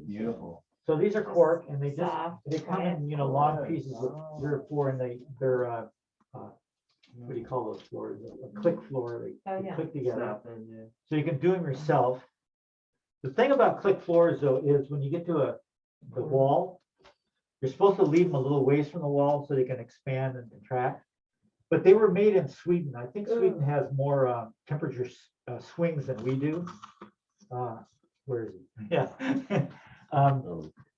Beautiful. So these are cork and they Soft. they come in, long pieces of 3 or 4 and they're, what do you call those floors? A click floor, Oh, they yeah. click together. So you can do them yourself. The thing about click floors though, is when you get to the wall, you're supposed to leave them a little ways from the wall so they can expand and contract. But they were made in Sweden. I think Sweden has more temperature swings than we do. Where is it? Yeah.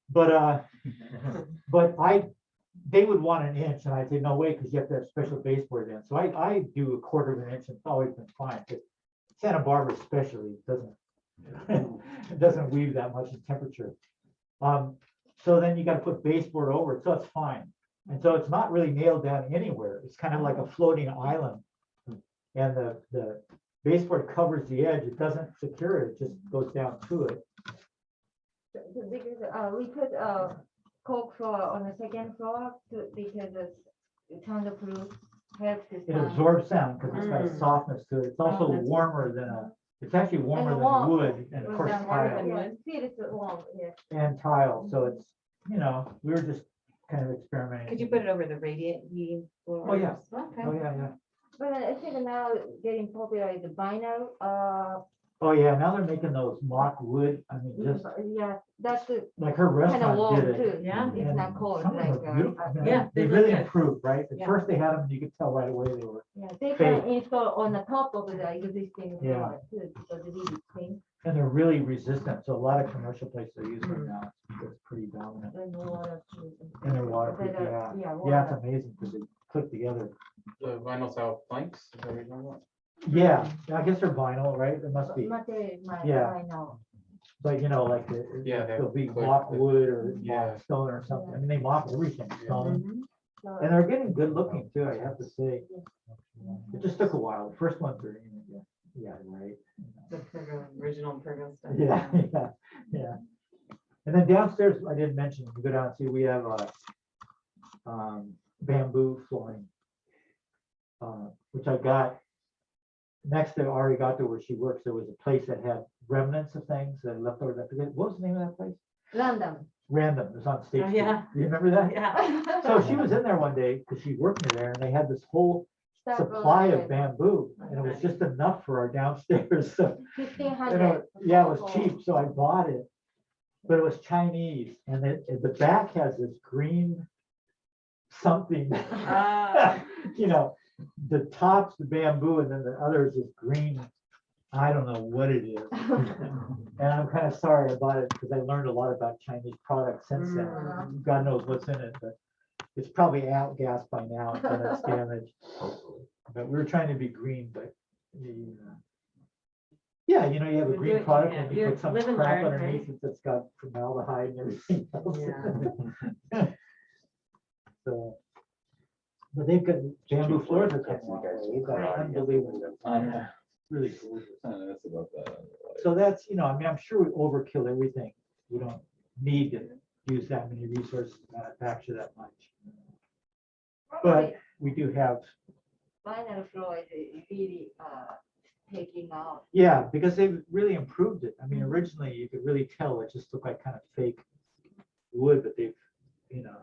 But they would want an inch, and I said, no way, because you have to have special baseboard in. So I do a quarter of an inch, and it's always been fine. But Santa Barbara especially doesn't it doesn't weave that much in temperature. So then you got to put baseboard over it, so it's fine. And so it's not really nailed down anywhere. It's kind of like a floating island. And the baseboard covers the edge. It doesn't secure it, it just goes down to it. Because we put cork floor on the second floor because it's soundproof, helps the It sound. absorbs sound because it's got a softness to it. It's also Oh, that's warmer than it's actually warmer than warm. wood and of It course was tile yeah, feels warm, yes. and tile. So it's, we were just kind of experimenting. Could you put it over the radiant heating floor? Oh, yeah. Okay. Oh, yeah, yeah. But I think now getting popular is the vinyl, Oh, yeah. Now they're making those mock wood. I mean, just yeah, that's the like her kind of restaurant warm did it. too. Yeah. It's And not cold some of them like, are beautiful. I mean, Yeah, They they look really good. improved, right? At Yeah. first they had them, you could tell right away they were. yeah, they fake. can install on the top of the existing Yeah. floor too, because it is clean. And they're really resistant. So a lot of commercial places are using them now. It's pretty dominant. And water. And they're waterproof, But, yeah. yeah, Yeah, it's water. amazing because they click together. The vinyl tile planks, is that what you're talking about? Yeah, I guess they're vinyl, right? It must be. Material, Yeah. I know. But like Yeah, they'll be they're mock click- wood or Yeah. mock stone or something. I mean, they mock everything, stone. Mhm. So- And they're getting good looking too, I have to say. It just took a while. The first ones are, yeah, right. The original Pergo stuff. Yeah, yeah, yeah. And then downstairs, I didn't mention, you go down and see, we have bamboo flooring. Which I got next to Arigato where she works, there was a place that had remnants of things that left over. I forget, what was the name of that place? Random. Random, it was on State Oh, Street. yeah. Do you remember that? Yeah. So she was in there one day, because she worked near there, and they had this whole supply of bamboo, and it was just enough for our downstairs, so. 1,500. Yeah, it was cheap, so I bought it, but it was Chinese, and the back has this green something. Ah. The top's the bamboo, and then the other is this green, I don't know what it is. And I'm kind of sorry about it, because I learned a lot about Chinese products since then. God knows what's in it, but it's probably outgassed by now, and it's damaged. But we were trying to be green, but Yeah, you know, you have a You're green doing- product yeah, and you you're put some live and crap learn, underneath it that's got formaldehyde and everything else. Yeah. So, but they've got bamboo floors that come along. They've got unbelievable. Really cool. That's about that. So that's, you know, I mean, I'm sure we overkill everything. We don't need to use that many resources to manufacture that much. But we do have, Vinyl floor is really taking out. yeah, because they've really improved it. I mean, originally you could really tell it just looked like kind of fake wood, but they've, you know,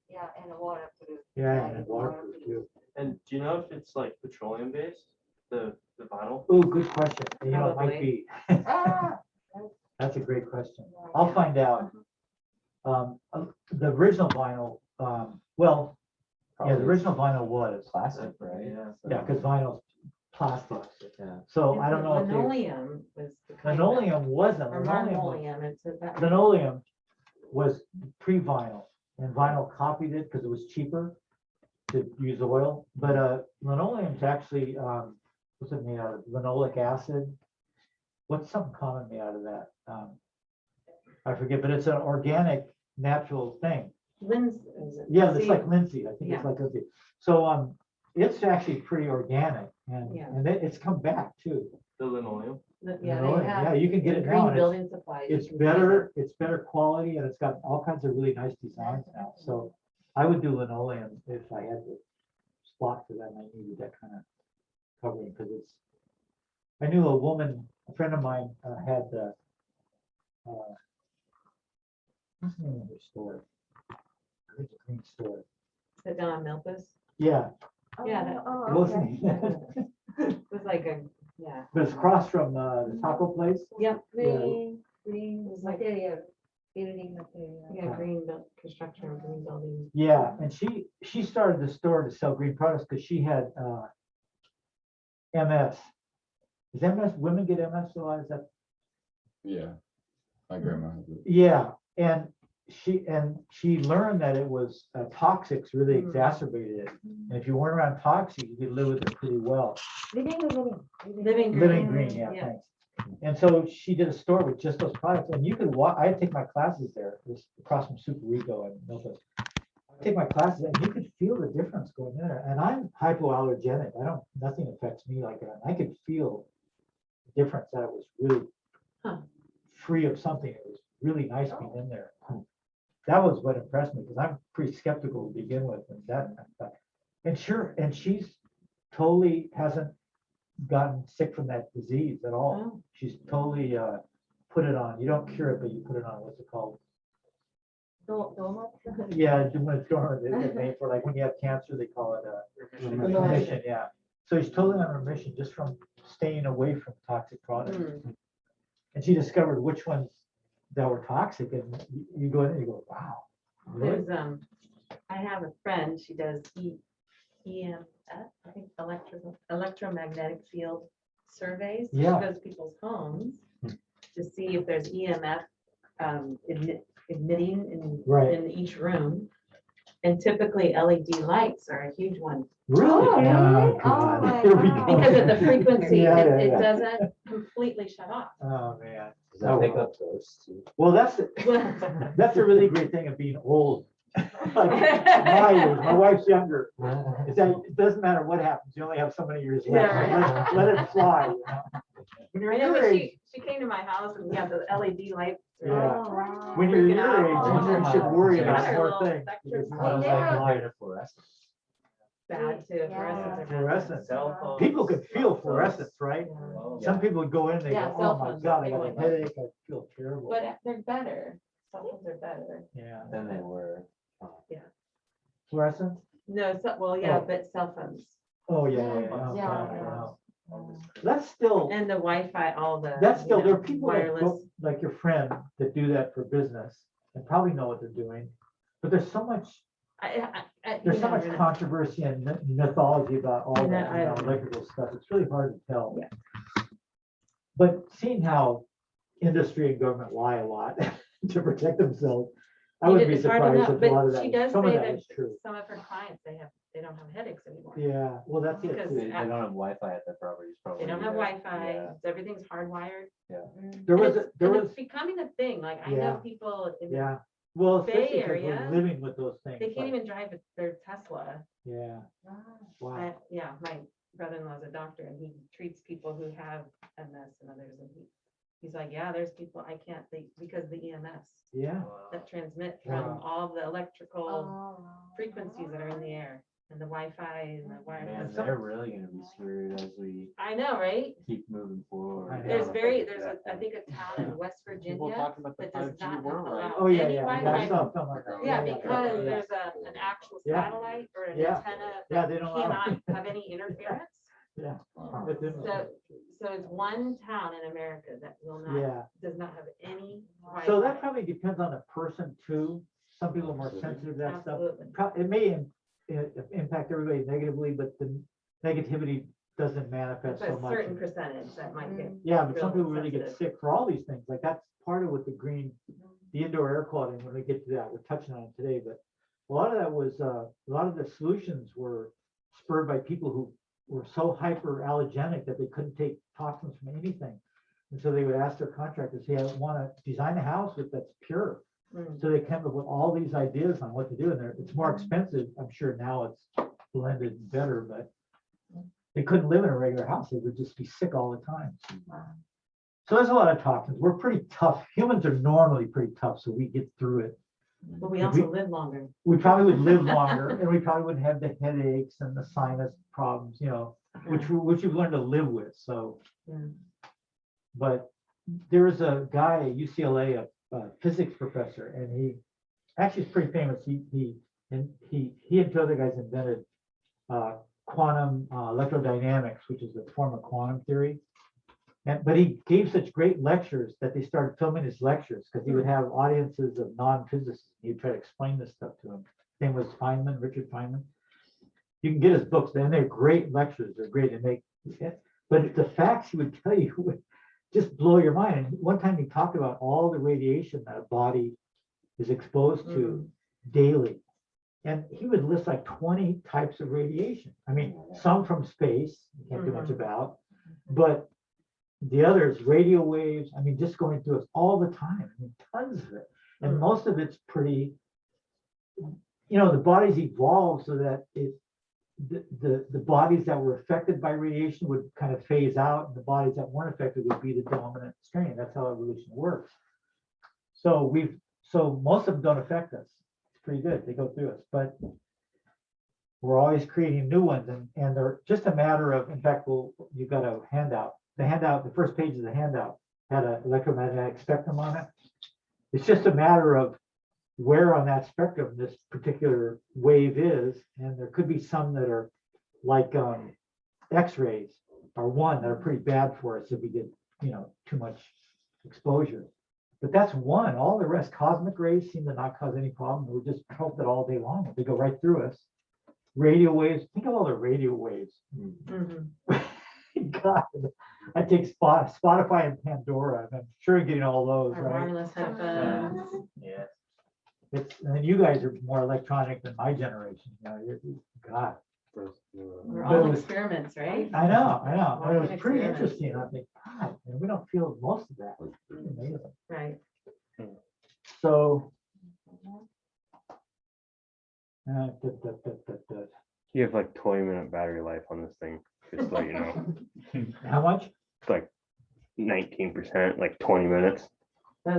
Yeah, and waterproof. yeah, and waterproof too. And do you know if it's like petroleum based, the vinyl? Oh, good question. You know, it might be. Ah, That's a great question. I'll find out. The original vinyl, well, yeah, the original vinyl was, Plastic, right? yeah, because vinyl's plastic. Yeah. So I don't know if they, Linoleum was. the kind of- linoleum wasn't. Or marmoleum, it's that. Linoleum was pre-vinyl and vinyl copied it because it was cheaper to use oil. But linoleum's actually, what's it made out of? Linoleic acid. What's something common made out of that? I forget, but it's an organic, natural thing. Yeah, it's like linseed. I think it's Yeah. like linseed. So it's actually pretty organic and Yeah. it's come back too. The linoleum? Yeah, Linoleum, they have. yeah, you can get in it now. Green and building supplies. you It's can find better, it's better quality and it's got all kinds of really nice designs now. So I would do linoleum if I had the spot for that and I needed that kind of covering because it's, I knew a woman, a friend of mine had what's the name of her store? I think a green store. Sit down on Milpas. Yeah, Yeah, that- it Oh, okay. wasn't, It was like a, yeah. but it's across from the taco place. Yep. Green It's like- material, building material. Yeah, green built construction, green building. Yeah, and she started the store to sell green products because she had MS. Is MS, women get MS a lot? Is that? Yeah. My grandma has it. Yeah, and she learned that it was toxics really Mm. exacerbated it. And if you weren't around toxics, you could live with it pretty well. Living green. Living Living green, yeah, Yeah. thanks. And so she did a store with just those products and you could walk, I take my classes there, it was across from Super Rico and Milpas. I take my classes and you could feel the difference going in there. And I'm hypoallergenic. Nothing affects me like that. I could feel the difference that it was really Huh. free of something. It was really nice being in there. That was what impressed me because I'm pretty skeptical to begin with and and she's totally hasn't gotten sick from that disease at all. Oh. She's totally put it on. You don't cure it, but you put it on. What's it called? Dormant. Yeah, when it's dormant, it's made for like when you have cancer, they call it remission. Yeah. So she's totally on remission just from staying away from toxic products. Mm. And she discovered which ones that were toxic, and you go in and you go, wow. Really? There's, I have a friend, she does EMF, I think electromagnetic field surveys. She Yeah. goes to people's homes to see if there's EMF emitting Right. in each room. And typically LED lights are a huge one Really? Oh, really? Oh, Oh, God. my Here we God. go. because of the frequency, Yeah, yeah, it yeah. doesn't completely shut off. Oh, man. Does that pick up ghosts too? Well, that's a really great thing of being old. Like my age, my wife's younger. Is that it doesn't matter what happens, you only have so many years left. Yeah, Let it fly. You know? When you're I know, your but age, she came to my house and yeah, the LED lights. are Yeah. Oh, wow. when you're freaking your out. age, you should worry She got about her more little things. spectrum because you How wanna does live that life. compare to fluorescence? Bad too. Yeah. Fluorescents are bad. Fluorescence. Cell phones. People can feel fluorescence, right? Oh, Some people would go in, they Yeah, go, cell oh my phones God, are I got a big ones. headache, I feel terrible. But they're better. Cell phones are better. Yeah. Than they were. Fluorescence? No, well, yeah, Oh. but cell phones Oh, yeah, Yeah, yeah. yeah. That's still, and the Wi-Fi, all the. that's still, you there know, are people that wireless. go, like your friend, that do that for business and probably know what they're doing. But there's so much, there's so much controversy and mythology about all And that, that you know, I- electrical stuff. It's really hard to tell. Yeah. But seeing how industry and government lie a lot to protect themselves, I wouldn't be It's hard to know, surprised if a lot of but that, she does some of say that that is true. some of her clients, they don't have headaches anymore. Yeah, well, that's it. Because too. They don't have Wi-Fi at their properties, probably. They don't have yeah. Wi-Fi, Yeah. everything's hardwired. There And was, it's- there and was, it's becoming a thing, like I know Yeah. people in the yeah, well, Bay especially because Area, we're living with those things. they can't like- even drive their Tesla. Yeah, wow. Yeah, my brother-in-law's a doctor and he treats people who have MS and others, and he's like, yeah, there's people I can't think because the EMS Yeah, that transmit from Wow. all the electrical Oh. frequencies that are in the air and the Wi-Fi and the Man, wireless. they're really gonna be screwed as we I know, right? keep moving forward. I know. There's I think a town in West People Virginia talking about the that does 5G not world, right? allow oh, yeah, any yeah, yeah, I Wi-Fi. saw something like that. Yeah, because yeah. there's an actual Yeah. satellite or an Yeah. antenna Yeah, that they don't allow cannot have any interference. Yeah. Wow. It's interesting. So it's one town in America that will not, Yeah, does not have any so that Wi-Fi. probably depends on the person too. Some people are more sensitive to that stuff. Absolutely. It may impact everybody negatively, but the negativity doesn't manifest It's so a much. certain percentage that might get. Yeah, but some real people really get sensitive. sick for all these things. Like that's part of what the indoor air quality, when we get to that, we're touching on it today, but a lot of that was, a lot of the solutions were spurred by people who were so hyperallergenic that they couldn't take toxins from anything. And so they would ask their contractors, hey, I want to design a house that's pure. Mm. So they came up with all these ideas on what to do, and it's more expensive. I'm sure now it's blended better, but they couldn't live in a regular house. They would just be sick all the time. So there's a lot of toxins. We're pretty tough. Humans are normally pretty tough, so we get through it. But we If also we- live longer. We probably would live longer, and we probably wouldn't have the headaches and the sinus problems, which we've learned to live with. So, Yeah. but there was a guy at UCLA, a physics professor, and he actually is pretty famous. He and two other guys invented quantum electrodynamics, which is a form of quantum theory. But he gave such great lectures that they started filming his lectures because he would have audiences of non-physicists. He'd try to explain this stuff to them. His name was Feynman, Richard Feynman. You can get his books, and they're great lectures. They're great, but the facts he would tell you would just blow your mind. And one time he talked about all the radiation that a body is exposed to daily. And he would list like 20 types of radiation. I mean, some from space, you can't do much about, but the others, radio waves, I mean, just going through us all the time. I mean, tons of it. And most of it's pretty, the body's evolved so that the bodies that were affected by radiation would kind of phase out, and the bodies that weren't affected would be the dominant strain. That's how evolution works. So most of them don't affect us. It's pretty good. They go through us, but we're always creating new ones, and they're just a matter of, in fact, you've got a handout. The first page of the handout had an electromagnetic spectrum on it. It's just a matter of where on that spectrum this particular wave is, and there could be some that are like X-rays are one that are pretty bad for us if we get too much exposure. But that's one. All the rest, cosmic rays, seem to not cause any problem. We just felt it all day long. They go right through us. Radio waves. Think of all the radio waves. God, I take Spotify and Pandora. I'm sure you're getting all those, Our right? wireless headphones. Yeah. And you guys are more electronic than my generation. God. We're But it all was- experiments, right? I know. But it Walking was pretty experiment. interesting. I think, God, and we don't feel most of that. It's pretty amazing. Right. So. You have like 20-minute battery life on this thing, just to let you know. How much? It's like 19%, like 20 minutes.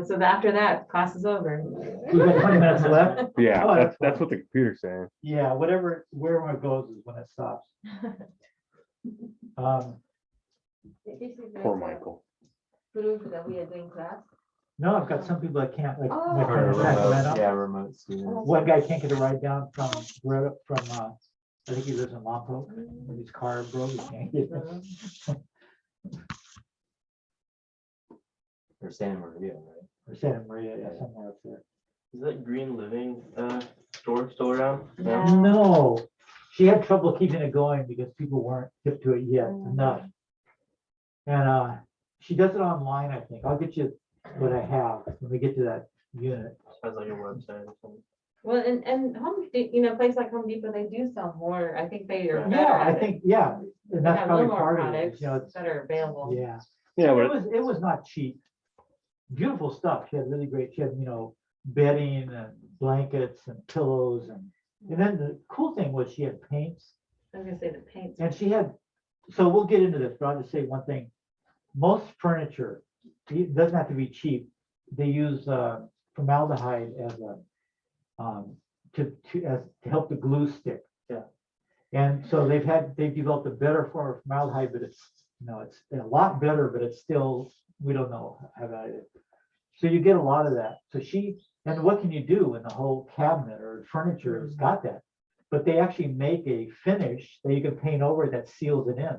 So after that, class is over. We got 20 minutes left. Yeah, Oh, that's that's what the computer's saying. Yeah, wherever it goes is when it stops. This is Poor like Michael. proof that we are doing class. No, I've got some people that can't, like my Oh. friend in Sacramento. Yeah, remote students. One guy can't get a ride down from, I think he lives in Lompoc, and his car broke, he can't get it. Or Santa Maria, right? Or Santa Maria, yeah, somewhere up there. Is that Green Living store still around? No. No, she had trouble keeping it going because people weren't hip to it yet enough. And she does it online, I think. I'll get you what I have when we get to that unit. Has like a website or something. Well, and you know, places like Home Depot, they do sell more. I think they are better Yeah, I at it. think, yeah, They and that's have a little probably more part of it, products you know, it's, that are available. yeah. Yeah, It but was, it was not cheap. Beautiful stuff. She had really great, she had, you know, bedding and blankets and pillows and then the cool thing was she had paints I was gonna say the paints. and she had, so we'll get into this, but I'll just say one thing. Most furniture, it doesn't have to be cheap. They use formaldehyde as a, to help the glue stick. Yeah. And so they've developed a better form of formaldehyde, but it's, you know, it's a lot better, but it's still, we don't know how about it. So you get a lot of that. So and what can you do when the whole cabinet or furniture has got that? But they actually make a finish that you can paint over that seals it in.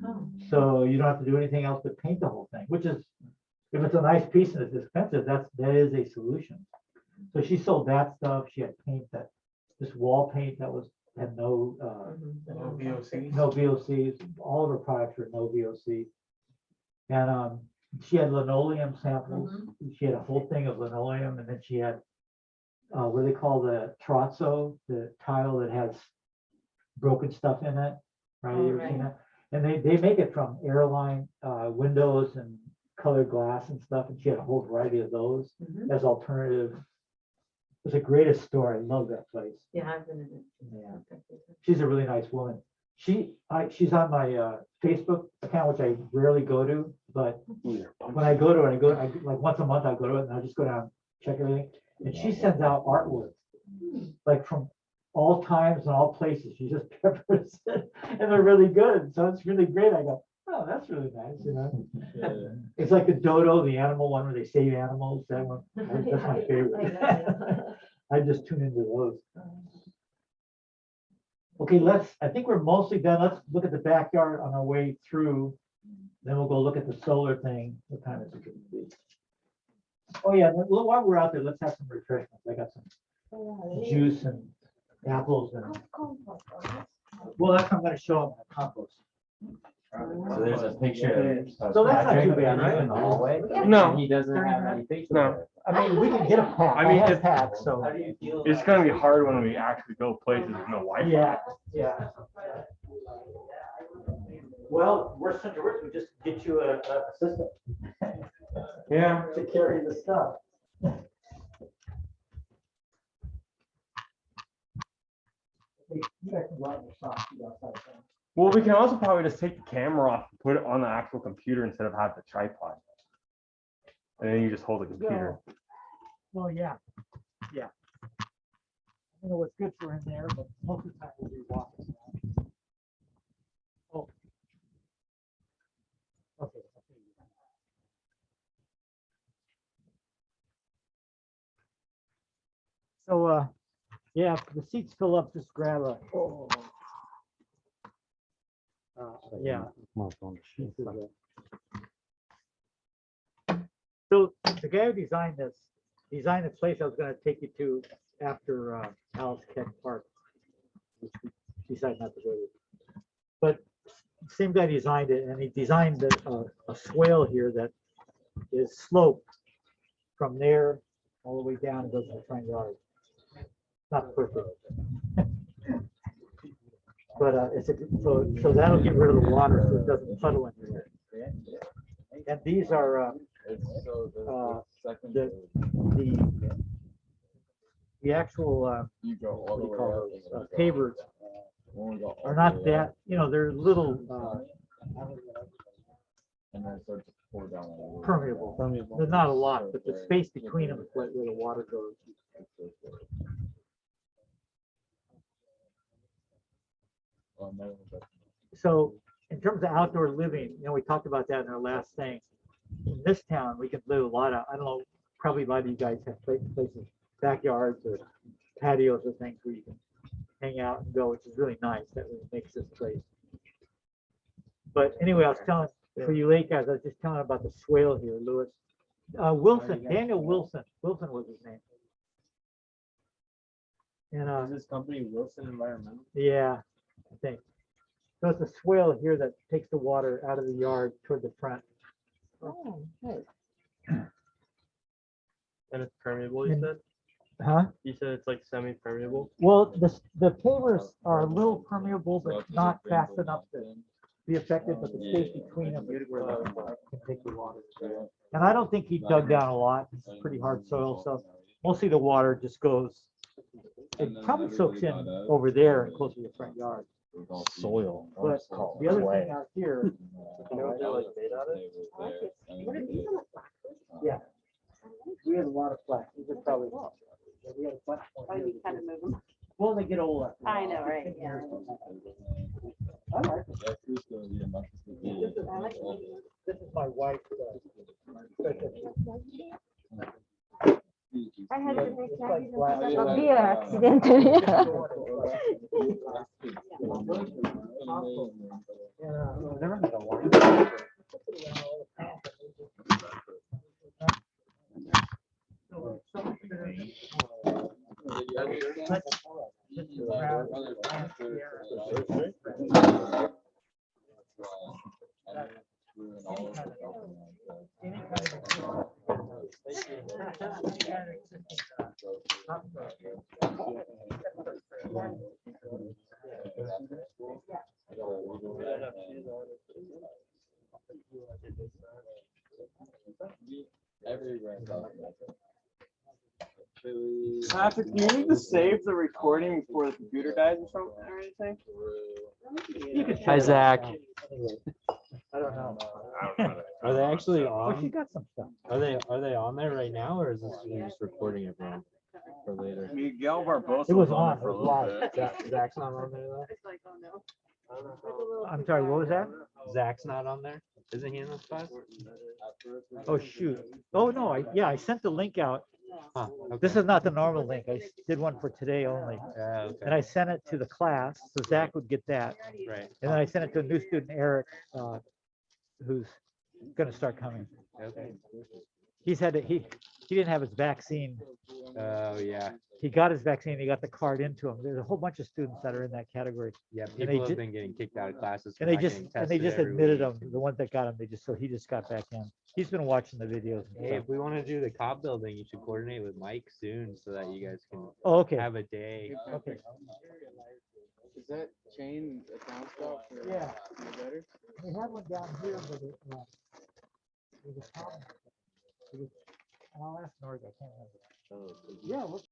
Oh. So you don't have to do anything else but paint the whole thing, which is, if it's a nice piece and it's expensive, that is a solution. So she sold that stuff. She had paint this wall paint that had no VOCs. All of her products were no VOC. And she had linoleum samples. She had a whole thing of linoleum, and then she had what they call the terrazzo, the tile that has broken stuff in it. Right? Oh, You ever seen right. that? And they make it from airline windows and colored glass and stuff. And she had a whole variety of those Mhm. as alternative. It's the greatest store. I love that place. Yeah, I've been in it. Yeah. She's a really nice woman. She's on my Facebook account, which I rarely go to, but when I go to it, I like once a month I go to it and I just go down, check everything. And she sends out artwork, like from all times and all places. She just peppers it, and they're really good. So it's really great. I go, oh, that's really nice, you know. Yeah. It's like the Dodo, the animal one where they save animals. That one, that's my favorite. I just tune into those. Okay, I think we're mostly done. Let's look at the backyard on our way through. Then we'll go look at the solar thing. What time is it gonna be? Oh yeah, while we're out there, let's have some refreshments. I got some juice and apples and, well, that's what I'm gonna show them, the compost. So there's a picture. of So that's not Patrick too bad, of you right? in the hallway. No. and He doesn't have any facial No. hair. I mean, we can get a pack. I mean, have if- packs, so. How do you feel? it's about- gonna be hard when we actually go places with no Wi-Fi. Yeah. Well, worst comes to worst, we just get you a assistant Yeah. to carry the stuff. You guys can go out in your socks, you outside. Well, we can also probably just take the camera off and put it on the actual computer instead of having the tripod. And then you just hold the computer. Well, yeah. I don't know what's good for in there, but most of the time we'll be walking. Oh. Okay. So, yeah, if the seats fill up, just grab a. Yeah. This is So the guy who designed the place I was gonna take you to after Alice Keck Park, which we decided not to go to. But same guy designed it, and he designed a swale here that is sloped from there all the way down and goes to the front yard. Not perfect. But so that'll get rid of the water so it doesn't puddle in there. And these are It's so second. the actual You go all what the do you way call up. those, and then pavers when we go all are the not way that, up, you know, they're little and then it starts to pour down. on the roof. permeable. There's not a lot, but the space between them is where the water goes. No, but So in terms of outdoor living, you know, we talked about that in our last thing. In this town, we can live a lot of, I don't know, probably a lot of you guys have places, backyards or patios or things where you can hang out and go, which is really nice. That really makes this place. But anyway, I was telling, for you late guys, I was just telling about the swale here, Lewis. Wilson, Daniel Wilson was his name. And Is this company Wilson Environmental? yeah, I think. So it's a swale here that takes the water out of the yard toward the front. Oh, good. And it's permeable, you And- said? Huh? You said it's like semi-permeable? Well, the pavers are a little permeable, but not fast enough to be affected, but the space between them is where they can take the water. And I don't think he dug down a lot. It's pretty hard soil, so mostly the water just goes, it probably soaks in over there and close to the front yard. Soil. But the other thing out here, You know what they're like made out of? yeah, we had a lot of flax. These are probably. We had a bunch more Oh, here. you kind of move them. Well, they get old. after a I while. know, right, yeah. I like it. This is my wife. I had to make It's Jackie like even flat. pick up a beer accidentally. Never met a wife. Patrick, do you need to save the recording before the computer dies or something or anything? Hi, Zach. I don't know. Are they actually Oh, she on? got some stuff. Are they on there right now, or is this you're just recording it for later? Miguel Barbosa. It was on, it was live. Zach's not on there though. I'm sorry, what was that? Zach's not on there. Isn't he in this class? Oh, shoot. Oh, no, I sent the link out. Huh, This okay. is not the normal link. I did one for today only. Okay. And I sent it to the class, so Zach would get that. Right. And then I sent it to a new student, Eric, who's gonna start coming. Okay. He didn't have his vaccine. Oh, yeah. He got his vaccine, he got the card into him. There's a whole bunch of students that are in that category. Yeah, they people have ju- been getting kicked out of classes. for And they not just, getting and they tested just every admitted week. him, the ones that got him, so he just got back in. He's been watching the videos. and Hey, stuff. if we want to do the Cobb building, you should coordinate with Mike soon so that you guys can Oh, okay, have a day. okay. Is that chain account stuff? Yeah. Better? We had one down here, but it was a problem. I'll ask Norg, I can't remember. Yeah,